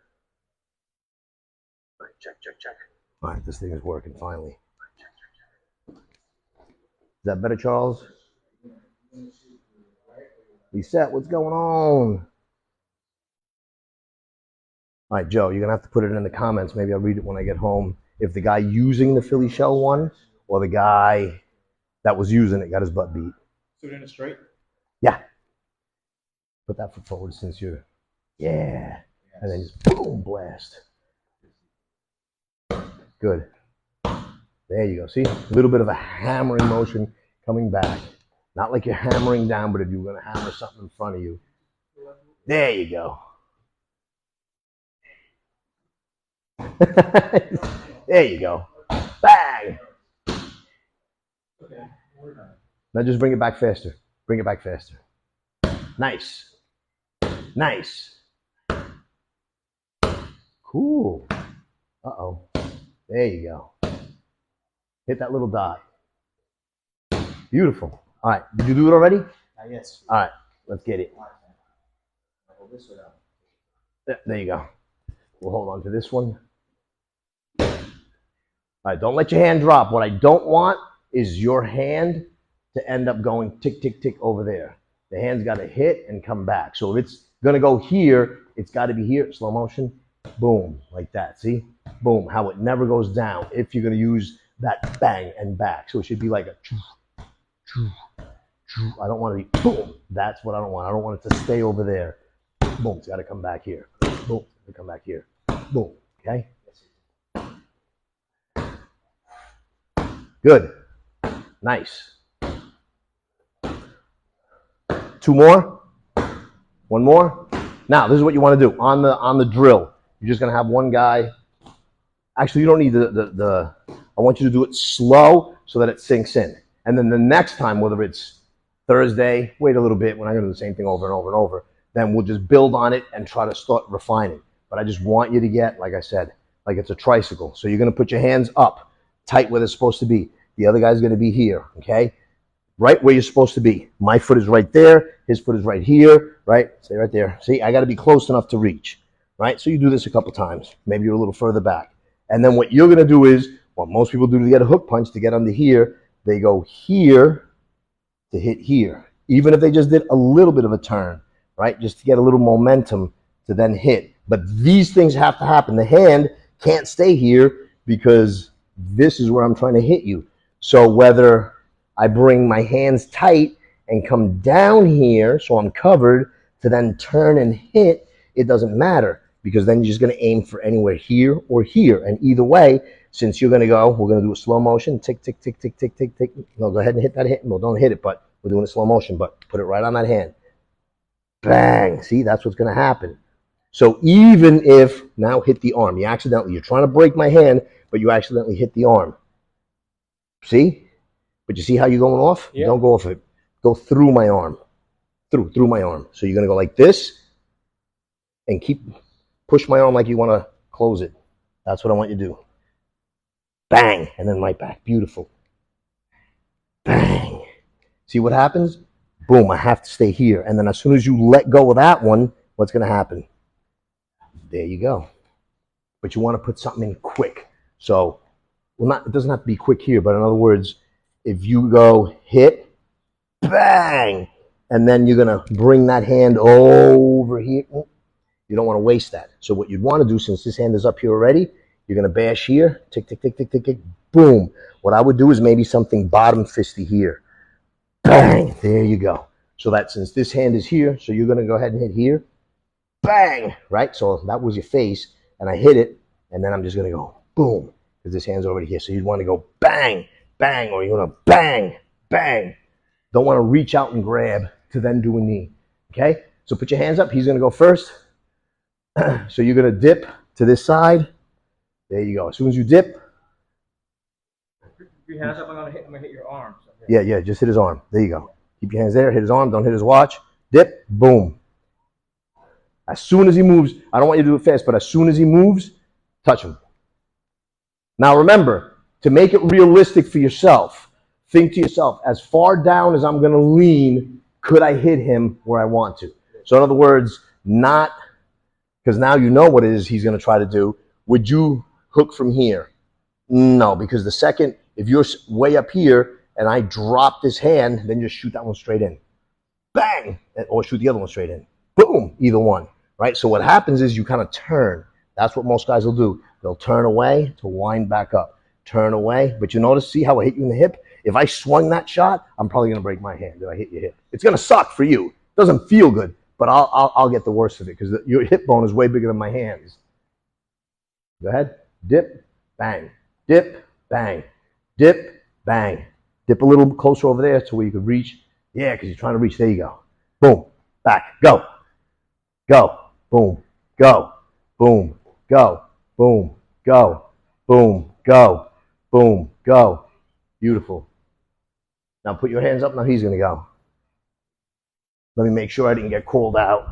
All right, check, check, check. All right, this thing is working finally. Is that better, Charles? Lisette, what's going on? All right, Joe, you're going to have to put it in the comments. Maybe I'll read it when I get home. If the guy using the Philly shell won, or the guy that was using it got his butt beat. Shoot in it straight? Yeah. Put that foot forward since you're, yeah. And then just boom, blast. Good. There you go. See? A little bit of a hammering motion coming back. Not like you're hammering down, but if you're going to hammer something in front of you. There you go. There you go. Bang! Now just bring it back faster. Bring it back faster. Nice. Nice. Cool. Uh-oh. There you go. Hit that little dot. Beautiful. All right. Did you do it already? Yes. All right. Let's get it. Hold this one out. There you go. We'll hold on to this one. All right. Don't let your hand drop. What I don't want is your hand to end up going tick, tick, tick over there. The hand's got to hit and come back. So if it's going to go here, it's got to be here. Slow motion. Boom. Like that. See? Boom. How it never goes down if you're going to use that bang and back. So it should be like a I don't want to be boom. That's what I don't want. I don't want it to stay over there. Boom. It's got to come back here. Boom. It's got to come back here. Boom. Okay? Good. Nice. 2 more. 1 more. Now, this is what you want to do. On the drill, you're just going to have one guy. Actually, you don't need the I want you to do it slow so that it sinks in. And then the next time, whether it's Thursday, wait a little bit, we're not going to do the same thing over and over and over. Then we'll just build on it and try to start refining. But I just want you to get, like I said, like it's a tricycle. So you're going to put your hands up, tight where they're supposed to be. The other guy's going to be here, okay? right where you're supposed to be. My foot is right there. His foot is right here, right? Stay right there. See, I got to be close enough to reach, right? So you do this a couple times. Maybe you're a little further back. And then what you're going to do is, what most people do to get a hook punch, to get under here, they go here to hit here. Even if they just did a little bit of a turn, right? Just to get a little momentum to then hit. But these things have to happen. The hand can't stay here because this is where I'm trying to hit you. So whether I bring my hands tight and come down here so I'm covered to then turn and hit, it doesn't matter, because then you're just going to aim for anywhere here or here. And either way, since you're going to go, we're going to do a slow motion, tick, tick, tick, tick, tick, tick, tick. No, go ahead and hit that hit. No, don't hit it, but we're doing a slow motion, but put it right on that hand. Bang. See, that's what's going to happen. So even if, now hit the arm. You're trying to break my hand, but you accidentally hit the arm. See? But you see how you're going off? Yeah. Don't go off it. Go through my arm. Through my arm. So you're going to go like this and push my arm like you want to close it. That's what I want you to do. Bang. And then right back. Beautiful. Bang. See what happens? Boom. I have to stay here. And then as soon as you let go of that one, what's going to happen? There you go. But you want to put something in quick. So, well, it doesn't have to be quick here, but in other words, if you go hit, bang, and then you're going to bring that hand over here. You don't want to waste that. So what you'd want to do, since this hand is up here already, you're going to bash here, tick, tick, tick, tick, tick, tick, boom. What I would do is maybe something bottom fisty here. Bang, there you go. So that since this hand is here, so you're going to go ahead and hit here. Bang, right? So that was your face, and I hit it, and then I'm just going to go boom, because this hand's already here. So you'd want to go bang, bang, or you're going to bang, bang. Don't want to reach out and grab to then do a knee, okay? So put your hands up. He's going to go first. So you're going to dip to this side. There you go. As soon as you dip. Keep your hands up. I'm going to hit your arm. So Yeah, just hit his arm. There you go. Keep your hands there. Hit his arm. Don't hit his watch. Dip. Boom. As soon as he moves, I don't want you to do it fast, but as soon as he moves, touch him. Now remember, to make it realistic for yourself, think to yourself, as far down as I'm going to lean, could I hit him where I want to? So in other words, not, because now you know what it is he's going to try to do. Would you hook from here? No, because the second, if you're way up here and I drop this hand, then just shoot that one straight in. Bang! Or shoot the other one straight in. Boom! Either one. Right? So what happens is you kind of turn. That's what most guys will do. They'll turn away to wind back up. Turn away. But you notice, see how I hit you in the hip? If I swung that shot, I'm probably going to break my hand if I hit your hip. It's going to suck for you. It doesn't feel good, but I'll get the worst of it because your hip bone is way bigger than my hands. Go ahead. Dip, bang. Dip, bang. Dip, bang. Dip a little closer over there to where you could reach. Yeah, because you're trying to reach. There you go. Boom. Back. Go. Go. Boom. Go. Boom. Go. Boom. Go. Boom. Go. Boom. Go. Beautiful. Now put your hands up. Now he's going to go. Let me make sure I didn't get called out.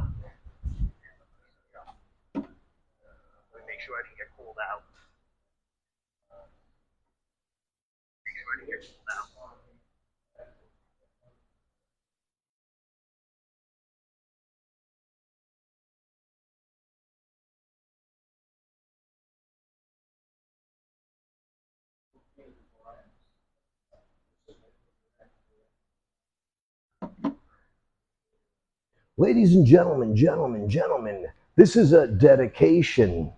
Ladies and gentlemen, this is a dedication.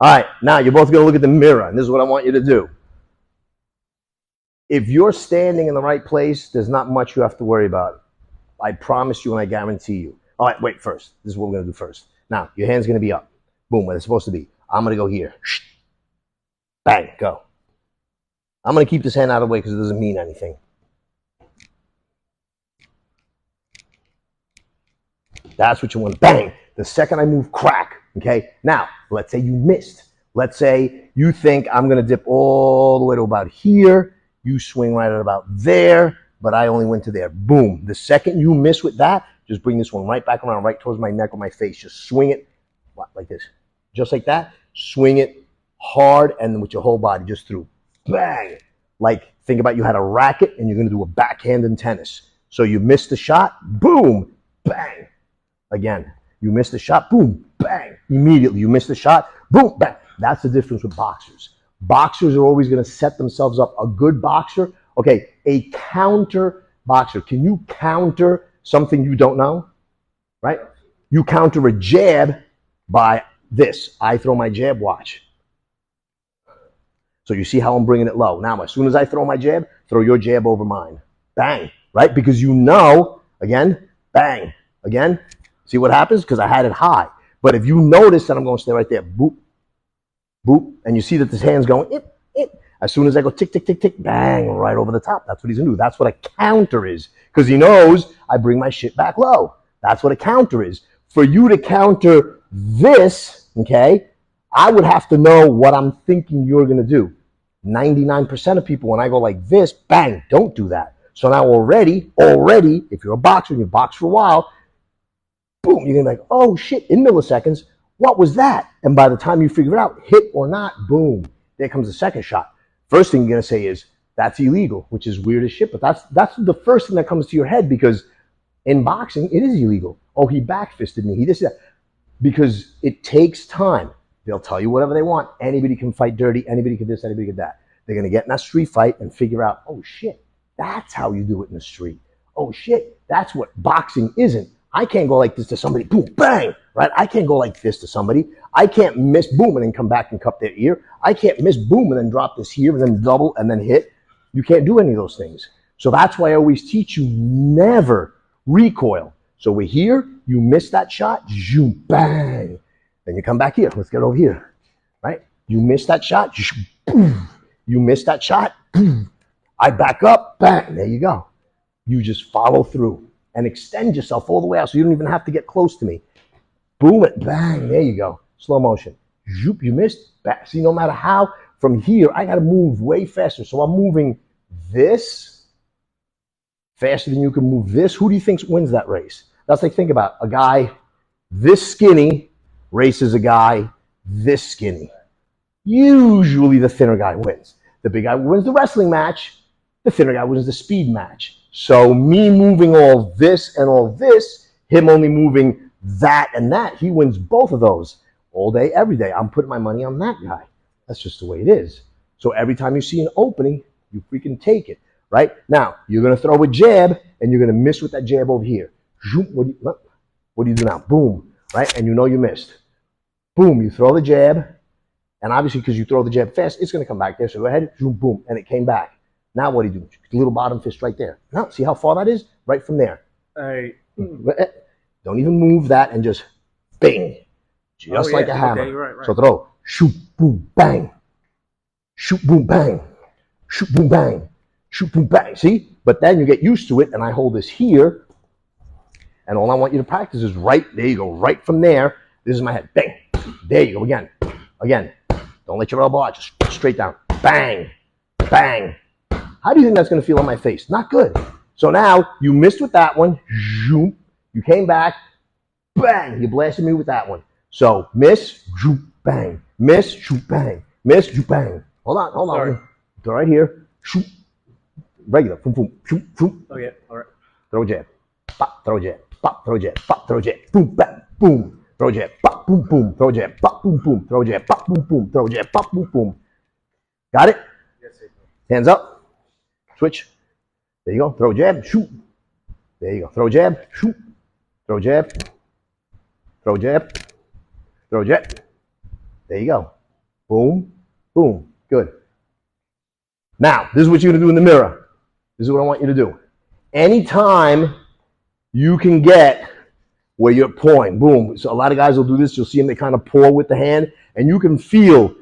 All right, now you're both going to look at the mirror, and this is what I want you to do. If you're standing in the right place, there's not much you have to worry about. I promise you and I guarantee you. All right, wait, first. This is what we're going to do first. Now, your hand's going to be up. Boom, where it's supposed to be. I'm going to go here. Bang, go. I'm going to keep this hand out of the way because it doesn't mean anything. That's what you want. Bang. The second I move, crack. Okay? Now, let's say you missed. Let's say you think I'm going to dip all the way to about here. You swing right at about there, but I only went to there. Boom. The second you miss with that, just bring this one right back around, right towards my neck or my face. Just swing it like this. Just like that. Swing it hard and with your whole body just through. Bang. Like Think about you had a racket and you're going to do a backhand in tennis. So you missed the shot, boom, bang. Again, you missed the shot, boom, bang. Immediately, you missed the shot, boom, bang. That's the difference with boxers. Boxers are always going to set themselves up. A good boxer, okay, a counter boxer. Can you counter something you don't know? Right? You counter a jab by this. I throw my jab, watch. So you see how I'm bringing it low. Now, as soon as I throw my jab, throw your jab over mine. Bang, right? Because you know, again, bang, again. See what happens? Because I had it high. But if you notice that I'm going to stay right there, boop, boop, and you see that this hand's going, as soon as I go tick, tick, tick, tick, bang, right over the top. That's what he's going to do. That's what a counter is. Because he knows I bring my shit back low. That's what a counter is. For you to counter this, okay, I would have to know what I'm thinking you're going to do. 99% of people, when I go like this, bang, don't do that. So now already, if you're a boxer and you've boxed for a while, boom, you're going to be like, oh shit, in milliseconds, what was that? And by the time you figure it out, hit or not, boom, there comes the second shot. First thing you're going to say is, that's illegal, which is weird as shit, but that's the first thing that comes to your head, because in boxing, it is illegal. Oh, he back-fisted me, he this, that. Because it takes time. They'll tell you whatever they want. Anybody can fight dirty. Anybody can this, anybody can that. They're going to get in that street fight and figure out, oh, shit, that's how you do it in the street. Oh, shit, that's what boxing isn't. I can't go like this to somebody, boom, bang, right? I can't go like this to somebody. I can't miss, boom, and then come back and cup their ear. I can't miss, boom, and then drop this here and then double and then hit. You can't do any of those things. So that's why I always teach you never recoil. So we're here, you miss that shot, zoom, bang. Then you come back here. Let's get over here, right? You miss that shot. You miss that shot. I back up. Bang. There you go. You just follow through and extend yourself all the way out so you don't even have to get close to me. Boom it. Bang. There you go. Slow motion. Zoop. You missed. Back. See, no matter how, from here, I got to move way faster. So I'm moving this faster than you can move this. Who do you think wins that race? That's like, think about a guy this skinny races a guy this skinny. Usually the thinner guy wins. The big guy wins the wrestling match. The thinner guy wins the speed match. So me moving all this and all this, him only moving that and that, he wins both of those all day, every day. I'm putting my money on that guy. That's just the way it is. So every time you see an opening, you freaking take it, right? Now, you're going to throw a jab, and you're going to miss with that jab over here. What do you do now? Boom, right? And you know you missed. Boom, you throw the jab, and obviously because you throw the jab fast, it's going to come back there. So go ahead, boom, boom, and it came back. Now what do you do? Little bottom fist right there. Now, see how far that is? Right from there. Don't even move that and just bang. Just like a hammer. Okay, right. So throw, shoot, boom, bang. Shoot, boom, bang. Shoot, boom, bang. Shoot, boom, bang. See? But then you get used to it, and I hold this here, and all I want you to practice is right, there you go, right from there. This is my head. Bang. There you go. Again. Again. Don't let your elbow out. Just straight down. Bang. Bang. How do you think that's going to feel on my face? Not good. So now you missed with that one. You came back. Bang. You blasted me with that one. So miss. Bang. Miss. Shoot. Bang. Miss. Shoot. Bang. Hold on. Hold on. Sorry. Go right here. Shoot. Regular. Boom. Boom. Shoot. Shoot. Oh yeah. All right. Throw jab. Pop. Throw jab. Pop. Throw jab. Pop. Throw jab. Boom. Bang. Boom. Throw jab, pop, boom, boom, throw jab, pop, boom, boom, throw jab, pop, boom, boom, throw jab, pop, boom, boom. Got it? Yes, sir. Hands up. Switch. There you go. Throw jab, shoot. There you go. Throw jab, shoot. Throw jab. Throw jab. Throw jab. There you go. Boom, boom. Good. Now, this is what you're going to do in the mirror. This is what I want you to do. Anytime you can get where you're pouring, boom. So a lot of guys will do this. You'll see them, they kind of pour with the hand, and you can feel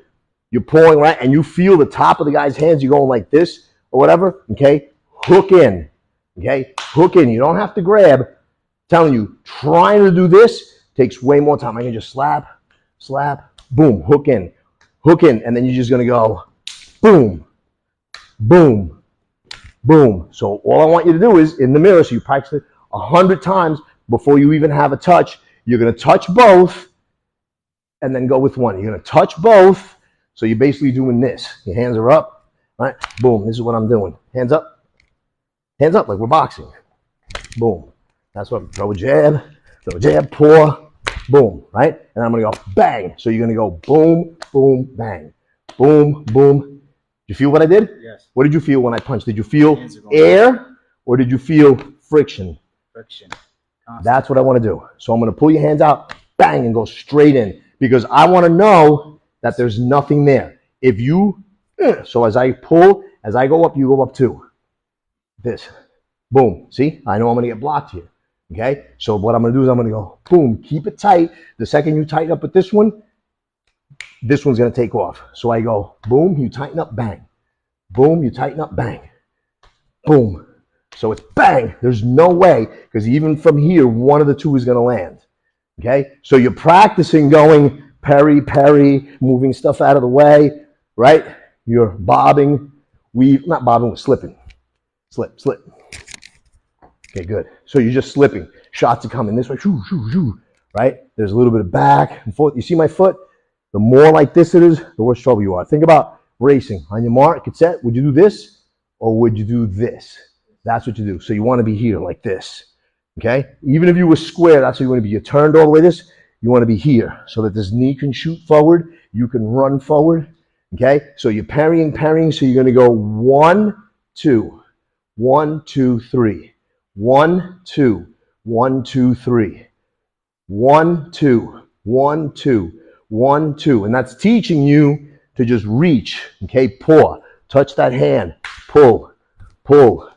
you're pouring, right? And you feel the top of the guy's hands. You're going like this or whatever, okay? Hook in, okay? Hook in. You don't have to grab. I'm telling you, trying to do this takes way more time. I can just slap, slap, boom, hook in, and then you're just going to go boom, boom, boom. So all I want you to do is in the mirror, so you practice it 100 times, before you even have a touch, you're going to touch both and then go with one. You're going to touch both. So you're basically doing this. Your hands are up. right? Boom, this is what I'm doing. Hands up, like we're boxing. Boom. That's what, throw a jab, pour, boom, right? And I'm gonna go bang. So you're gonna go boom, boom, bang. Boom, boom. Did you feel what I did? Yes. What did you feel when I punched? Did you feel Hands are going air or did you feel friction? Friction. Constant. That's what I want to do. So I'm going to pull your hands out, bang, and go straight in because I want to know that there's nothing there. If you, so as I pull, as I go up, you go up too. This, boom. See, I know I'm going to get blocked here. Okay, so what I'm going to do is I'm going to go, boom, keep it tight. The second you tighten up with this one's going to take off. So I go, boom, you tighten up, bang. Boom, you tighten up, bang. Boom. So it's bang. There's no way, because even from here, one of the two is going to land. Okay? So you're practicing going parry, parry, moving stuff out of the way, right? You're bobbing, weave, not bobbing, we're slipping. Slip, slip. Okay, good. So you're just slipping. Shots are coming this way, shoo, shoo, shoo, right? There's a little bit of back and forth. You see my foot? The more like this it is, the worse trouble you are. Think about racing. On your mark, get set. Would you do this or would you do this? That's what you do. So you want to be here like this, okay? Even if you were square, that's what you want to be. You're turned all the way this, you want to be here so that this knee can shoot forward, you can run forward, okay? So you're parrying, so you're going to go 1, 2, 1, 2, 3, 1, 2, 1, 2, 3, 1, 2, 1, 2, 1, 2. And that's teaching you to just reach, okay? Paw, touch that hand, pull, pull,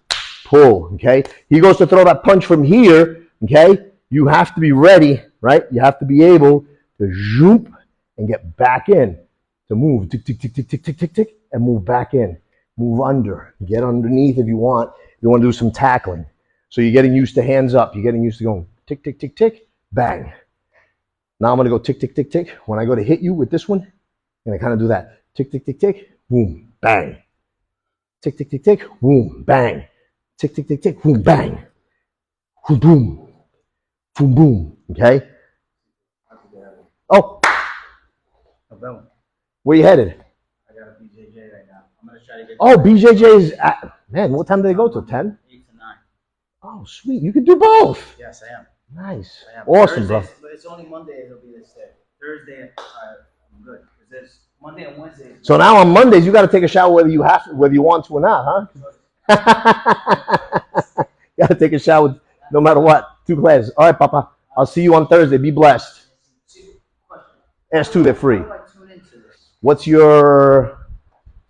pull, okay? He goes to throw that punch from here, okay? You have to be ready, right? You have to be able to zoom and get back in, to move, tick, tick, tick, tick, tick, tick, tick, tick, and move back in. Move under, get underneath if you want. You want to do some tackling. So you're getting used to hands up. You're getting used to going tick, tick, tick, tick, bang. Now I'm going to go tick, tick, tick, tick. When I go to hit you with this one, I'm going to kind of do that. Tick, tick, tick, tick, boom, bang. Tick, tick, tick, tick, boom, bang. Tick, tick, tick, tick, boom, bang. Boom, boom. Boom, boom. Okay? Oh. Where you headed? I got a BJJ right now. I'm going to try to get. Oh, BJJ is, man, what time do they go to? 10? 8 to 9. Oh, sweet. You can do both. Yes, I am. Nice. I am. Awesome, bro. But it's only Monday it'll be this day. Thursday, I'm good. Because there's Monday and Wednesday. So now on Mondays, you got to take a shower whether you want to or not, huh? You got to take a shower no matter what. 2 classes. All right, Papa. I'll see you on Thursday. Be blessed. Ask 2, they're free. How do I tune into this? What's your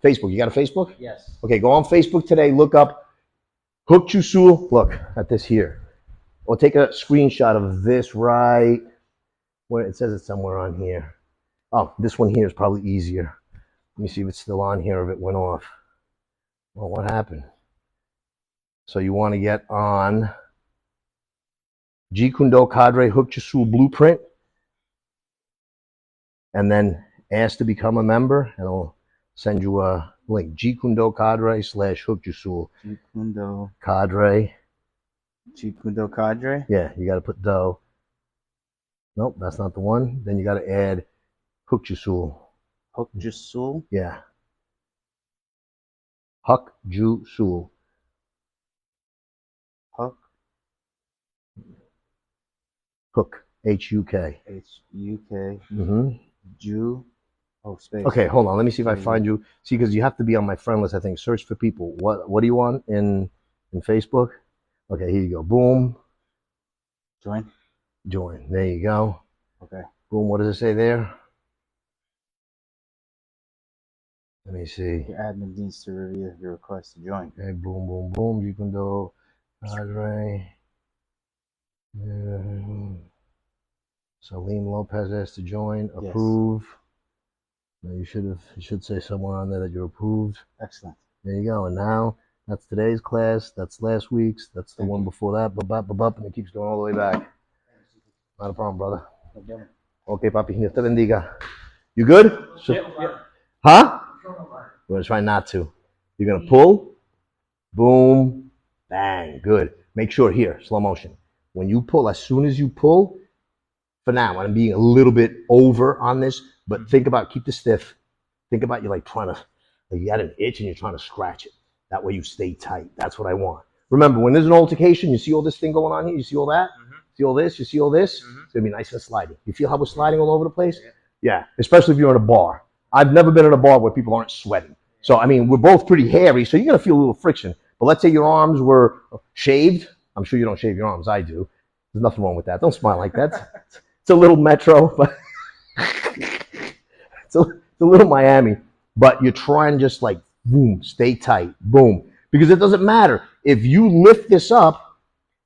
Facebook? You got a Facebook? Yes. Okay, go on Facebook today. Look up Hook Chusul. Look at this here. Or take a screenshot of this right where it says it's somewhere on here. Oh, this one here is probably easier. Let me see if it's still on here or if it went off. Well, what happened? So you want to get on Jeet Kune Do Cadre Hook Chusul Blueprint and then ask to become a member and I'll send you a link. Jeet Kune Do Cadre / Hook Chusul. Jeet Kune Do. Cadre. Jeet Kune Do Cadre? Yeah, you got to put Do. Nope, that's not the one. Then you got to add Hook Chusul. Hook Chusul? Yeah. Hook Chusul. Hook. Hook. H-U-K. H-U-K. Mm-hmm. Jew. Oh, space. Okay, hold on. Let me see if I find you. See, because you have to be on my friend list, I think. Search for people. What do you want in Facebook? Okay, here you go. Boom. Join. Join. There you go. Okay. Boom. What does it say there? Let me see. Your admin needs to review your request to join. Okay, boom, boom, boom. You can do Padre. Salim Lopez has to join. Yes. Approve. Now you should say somewhere on there that you're approved. Excellent. There you go. And now that's today's class. That's last week's. That's the one before that. And it keeps going all the way back. Not a problem, brother. Okay, papi. Dios te bendiga. You good? Huh? We're going to try not to. You're going to pull. Boom. Bang. Good. Make sure here, slow motion. When you pull, as soon as you pull, for now, I'm being a little bit over on this, but think about, keep this stiff. Think about you like trying to Like you got an itch and you're trying to scratch it. That way you stay tight. That's what I want. Remember, when there's an altercation, you see all this thing going on here? You see all that? See all this? You see all this? It's going to be nice and sliding. You feel how we're sliding all over the place? Yeah, especially if you're in a bar. I've never been in a bar where people aren't sweating. So, I mean, we're both pretty hairy, so you're going to feel a little friction. But let's say your arms were shaved. I'm sure you don't shave your arms. I do. There's nothing wrong with that. Don't smile like that. It's a little Metro, but it's a little Miami. But you're trying just like, boom, stay tight, boom. Because it doesn't matter. If you lift this up,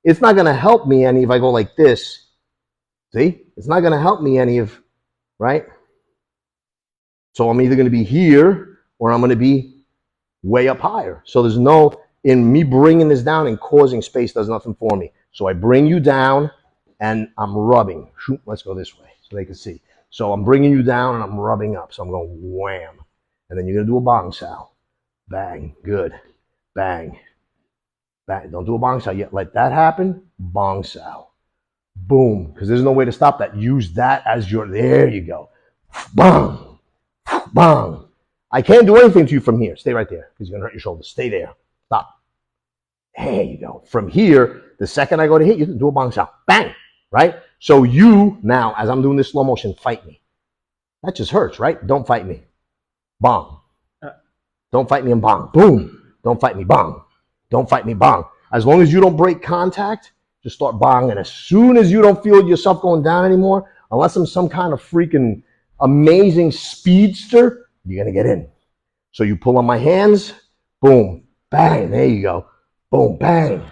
it's not going to help me any if I go like this. See? It's not going to help me any if, right? So I'm either going to be here or I'm going to be way up higher. So there's no, in me bringing this down and causing space does nothing for me. So I bring you down and I'm rubbing. Let's go this way so they can see. So I'm bringing you down and I'm rubbing up. So I'm going wham. And then you're going to do a bong sal. Bang. Good. Bang. Bang. Don't do a bong sal yet. Let that happen. Bong sal. Boom. Because there's no way to stop that. Use that as your, there you go. Bong. Bong. I can't do anything to you from here. Stay right there because you're going to hurt your shoulder. Stay there. Stop. There you go. From here, the second I go to hit you, do a bong sal. Bang. Right? So you, now, as I'm doing this slow motion, fight me. That just hurts, right? Don't fight me. Bong. Don't fight me and bong. Boom. Don't fight me. Bong. Don't fight me. Bong. As long as you don't break contact, just start bong. And as soon as you don't feel yourself going down anymore, unless I'm some kind of freaking amazing speedster, you're going to get in. So you pull on my hands. Boom. Bang. There you go. Boom. Bang.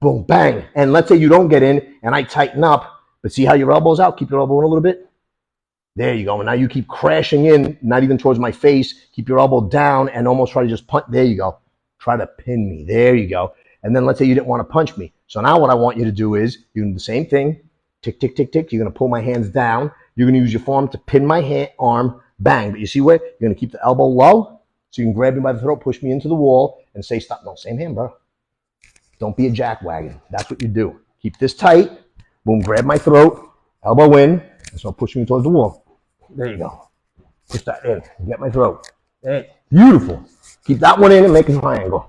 Boom. Bang. And let's say you don't get in and I tighten up, but see how your elbow's out? Keep your elbow in a little bit. There you go. And now you keep crashing in, not even towards my face. Keep your elbow down and almost try to just punch. There you go. Try to pin me. There you go. And then let's say you didn't want to punch me. So now what I want you to do is you do the same thing. Tick, tick, tick, tick. You're going to pull my hands down. You're going to use your forearm to pin my arm. Bang. But you see where? You're going to keep the elbow low so you can grab me by the throat, push me into the wall, and say stop. No, same hand, bro. Don't be a jackwagon. That's what you do. Keep this tight. Boom. Grab my throat. Elbow in. And so push me towards the wall. There you go. Push that in. Get my throat. Hey, beautiful. Keep that one in and make a triangle.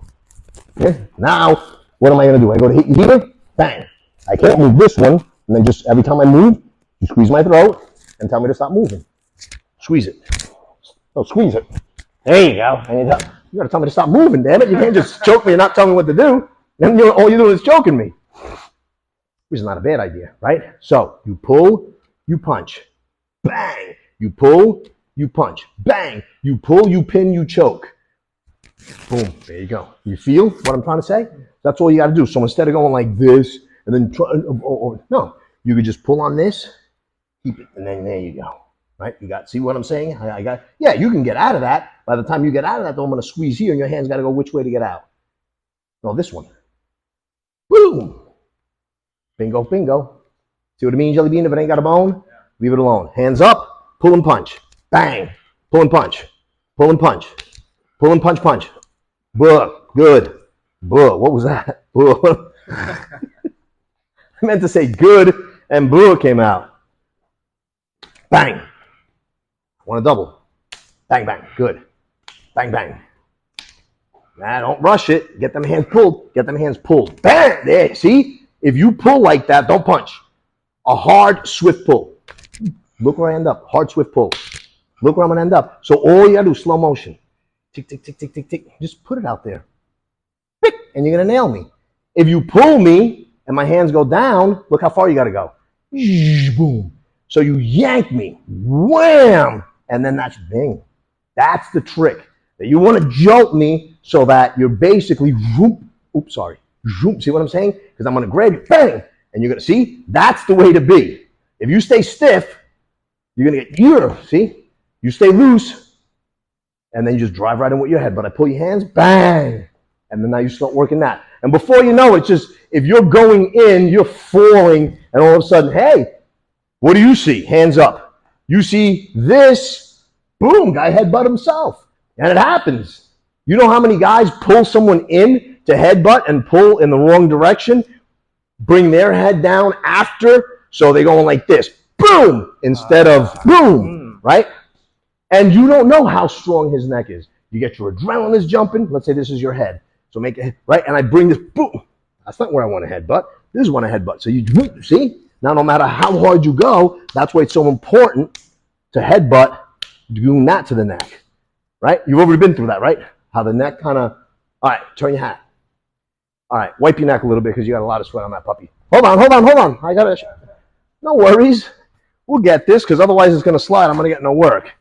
Okay. Now, what am I going to do? I go to hit you here. Bang. I can't move this one. And then just every time I move, you squeeze my throat and tell me to stop moving. Squeeze it. Oh, squeeze it. There you go. And you got to tell me to stop moving, damn it. You can't just choke me and not tell me what to do. Then all you're doing is choking me. Which is not a bad idea, right? So you pull, you punch. Bang. You pull, you punch. Bang. You pull, you pin, you choke. Boom. There you go. You feel what I'm trying to say? That's all you got to do. So instead of going like this and then no, you could just pull on this, keep it, and then there you go. Right? You got, see what I'm saying? Yeah, you can get out of that. By the time you get out of that, though, I'm going to squeeze here and your hand's got to go which way to get out? No, this one. Boom. Bingo, bingo. See what I mean, Jelly Bean? If it ain't got a bone, leave it alone. Hands up, pull and punch. Bang. Pull and punch. Pull and punch. Pull and punch, punch. Buh. Good. Buh. What was that? Buh. I meant to say good, and buh came out. Bang. I want a double. Bang, bang. Good. Bang, bang. Nah, don't rush it. Get them hands pulled. Get them hands pulled. Bang. There. See? If you pull like that, don't punch. A hard, swift pull. Look where I end up. Hard, swift pull. Look where I'm going to end up. So all you got to do is slow motion. Tick, tick, tick, tick, tick, tick. Just put it out there. Pick, and you're going to nail me. If you pull me and my hands go down, look how far you got to go. Boom. So you yank me. Wham. And then that's bing. That's the trick. That you want to jolt me so that you're basically, oops, sorry. See what I'm saying? Because I'm going to grab you. Bang. And you're going to see, that's the way to be. If you stay stiff, you're going to get, see? You stay loose, and then you just drive right in with your head. But I pull your hands, bang. And then now you start working that. And before you know it, just, if you're going in, you're falling, and all of a sudden, hey, what do you see? Hands up. You see this, boom, guy headbutt himself. And it happens. You know how many guys pull someone in to headbutt and pull in the wrong direction? Bring their head down after, so they're going like this, boom, instead of boom, right? And you don't know how strong his neck is. You get your adrenaline is jumping. Let's say this is your head. So make it, right? And I bring this, boom. That's not where I want to headbutt. This is when I headbutt. So you see? Now, no matter how hard you go, that's why it's so important to headbutt, doing that to the neck, right? You've already been through that, right? How the neck kind of, all right, turn your hat. All right, wipe your neck a little bit because you got a lot of sweat on that puppy. Hold on. I got to, no worries. We'll get this because otherwise it's going to slide. I'm going to get no work.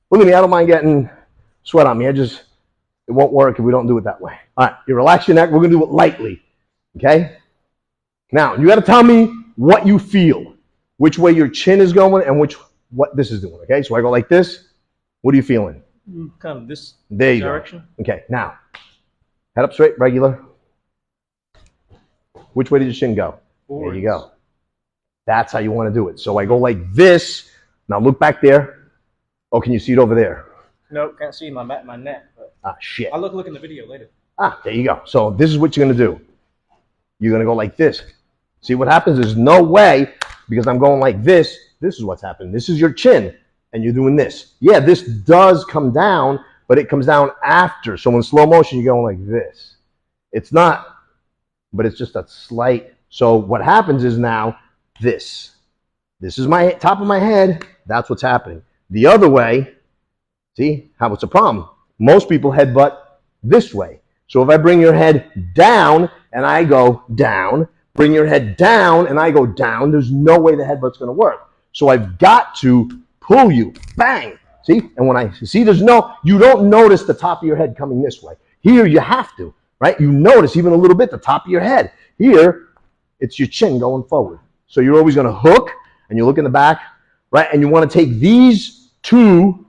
Look at me. I don't mind getting sweat on me. It won't work if we don't do it that way. All right, you relax your neck. We're going to do it lightly, okay? Now, you got to tell me what you feel, which way your chin is going and what this is doing, okay? So I go like this. What are you feeling? Kind of this there you direction. Go. Okay, now, head up straight, regular. Which way did your chin go? Forwards. There you go. That's how you want to do it. So I go like this. Now look back there. Oh, can you see it over there? Nope, can't see my neck. But ah, shit. I'll look in the video later. Ah, there you go. So this is what you're going to do. You're going to go like this. See what happens? There's no way, because I'm going like this. This is what's happening. This is your chin, and you're doing this. Yeah, this does come down, but it comes down after. So in slow motion, you're going like this. It's not, but it's just a slight. So what happens is now this. This is my top of my head. That's what's happening. The other way, see how it's a problem. Most people headbutt this way. So if I bring your head down and I go down, bring your head down and I go down, there's no way the headbutt's going to work. So I've got to pull you. Bang. See? And when I see, you don't notice the top of your head coming this way. Here you have to, right? You notice even a little bit the top of your head. Here, it's your chin going forward. So you're always going to hook and you look in the back, right? And you want to take these two,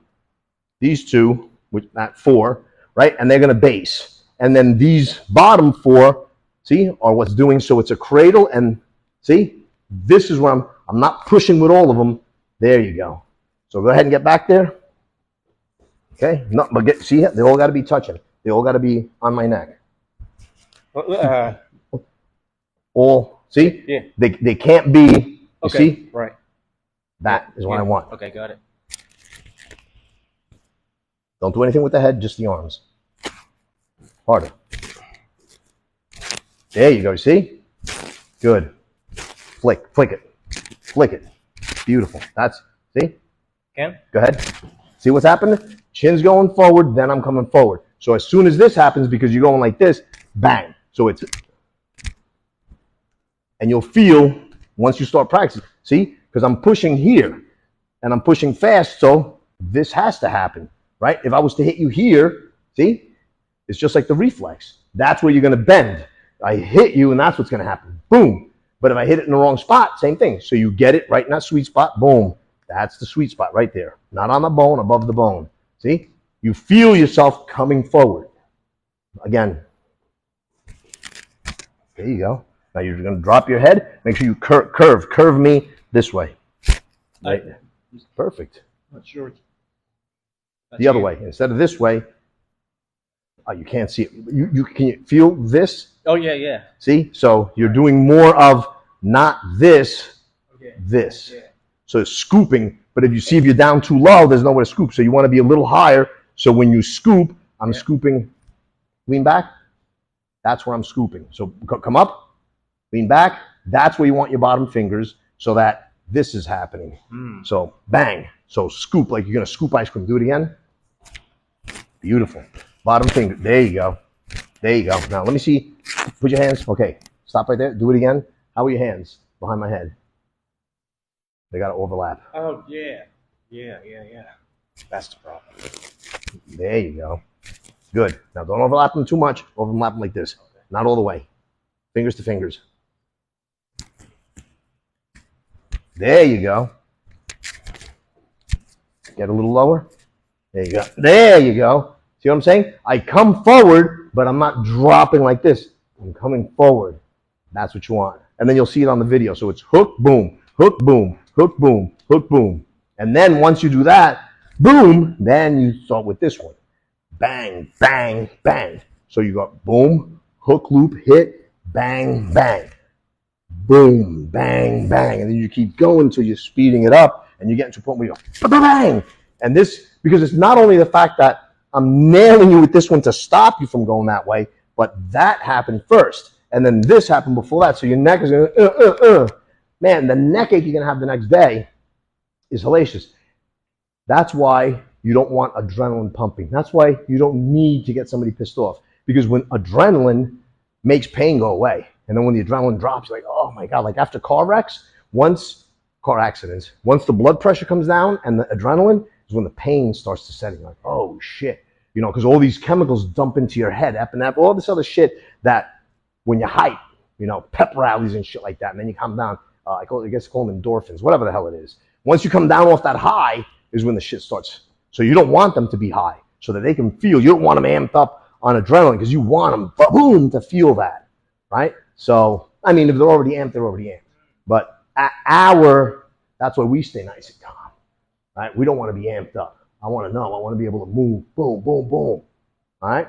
which not four, right? And they're going to base. And then these bottom four, see, are what's doing. So it's a cradle. And see, this is where I'm not pushing with all of them. There you go. So go ahead and get back there. Okay. No, but see, they all got to be touching. They all got to be on my neck. All, see? Yeah. They can't be, you okay. See? Right. That is what I want. Okay, got it. Don't do anything with the head, just the arms. Harder. There you go, see? Good. Flick it. Flick it. Beautiful. That's, see? Ken? Go ahead. See what's happening? Chin's going forward, then I'm coming forward. So as soon as this happens, because you're going like this, bang. So it's, and you'll feel once you start practicing, see? Because I'm pushing here and I'm pushing fast, so this has to happen, right? If I was to hit you here, see? It's just like the reflex. That's where you're going to bend. I hit you and that's what's going to happen. Boom. But if I hit it in the wrong spot, same thing. So you get it right in that sweet spot. Boom. That's the sweet spot right there. Not on the bone, above the bone. See? You feel yourself coming forward. Again. There you go. Now you're going to drop your head. Make sure you curve me this way. Right. Perfect. Not sure. The other way. Instead of this way, oh, you can't see it. Can you feel this? Oh, yeah. See? So you're doing more of not this, this. Yeah. So it's scooping, but if you're down too low, there's nowhere to scoop. So you want to be a little higher. So when you scoop, I'm scooping. Lean back. That's where I'm scooping. So come up, lean back. That's where you want your bottom fingers so that this is happening. So bang. So scoop like you're going to scoop ice cream. Do it again. Beautiful. Bottom finger. There you go. There you go. Now let me see. Put your hands. Okay. Stop right there. Do it again. How are your hands? Behind my head. They got to overlap. Oh, yeah. Yeah. That's the problem. There you go. Good. Now don't overlap them too much. Overlap them like this. Okay. Not all the way. Fingers to fingers. There you go. Get a little lower. There you go. There you go. See what I'm saying? I come forward, but I'm not dropping like this. I'm coming forward. That's what you want. And then you'll see it on the video. So it's hook, boom, hook, boom, hook, boom, hook, boom. And then once you do that, boom, then you start with this one. Bang, bang, bang. So you got boom, hook, loop, hit, bang, bang. Boom, bang, bang. And then you keep going until you're speeding it up and you get to a point where you go, bang. And this, because it's not only the fact that I'm nailing you with this one to stop you from going that way, but that happened first. And then this happened before that. So your neck is going to, Man, the neck ache you're going to have the next day is hellacious. That's why you don't want adrenaline pumping. That's why you don't need to get somebody pissed off. Because when adrenaline makes pain go away, and then when the adrenaline drops, you're like, oh my God, like after car accidents, once the blood pressure comes down and the adrenaline is when the pain starts to set in. You're like, oh shit. You know, because all these chemicals dump into your head, epinephrine, all this other shit that when you hype, you know, pep rallies and shit like that, and then you come down, I guess call them endorphins, whatever the hell it is. Once you come down off that high is when the shit starts. So you don't want them to be high so that they can feel. You don't want them amped up on adrenaline because you want them, boom, to feel that, right? So, I mean, if they're already amped, they're already amped. But that's why we stay nice and calm, right? We don't want to be amped up. I want to know. I want to be able to move. Boom, boom, boom. All right?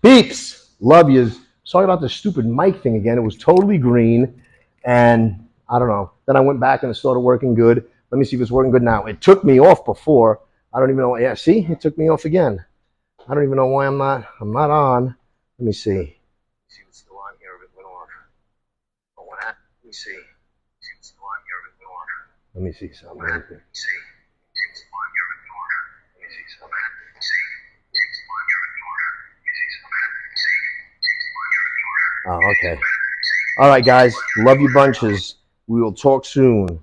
Peeps, love yous. Sorry about the stupid mic thing again. It was totally green. And I don't know. Then I went back and it started working good. Let me see if it's working good now. It took me off before. I don't even know. Yeah, see? It took me off again. I don't even know why I'm not on. Let me see. See what's still on here if it went off. Oh, what happened? Let me see. See what's still on here if it went off. Let me see something. Let me see. Oh, okay. All right, guys. Love you bunches. We will talk soon.